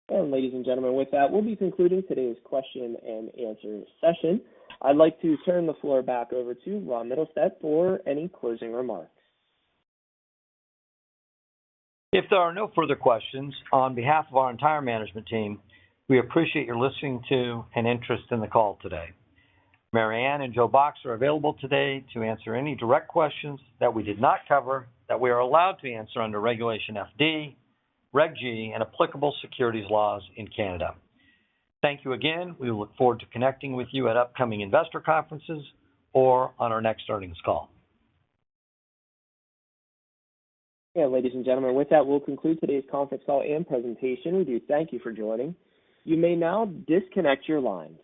And ladies and gentlemen, with that, we'll be concluding today's question and answer session. I'd like to turn the floor back over to Ron Mittelstadt for any closing remarks. If there are no further questions, on behalf of our entire management team, we appreciate your listening to and interest in the call today. Mary Ann and Joe Box are available today to answer any direct questions that we did not cover that we are allowed to answer under Regulation FD, Reg G, and applicable securities laws in Canada. Thank you again. We look forward to connecting with you at upcoming investor conferences or on our next earnings call. Yeah, ladies and gentlemen, with that, we'll conclude today's conference call and presentation. We do thank you for joining. You may now disconnect your lines.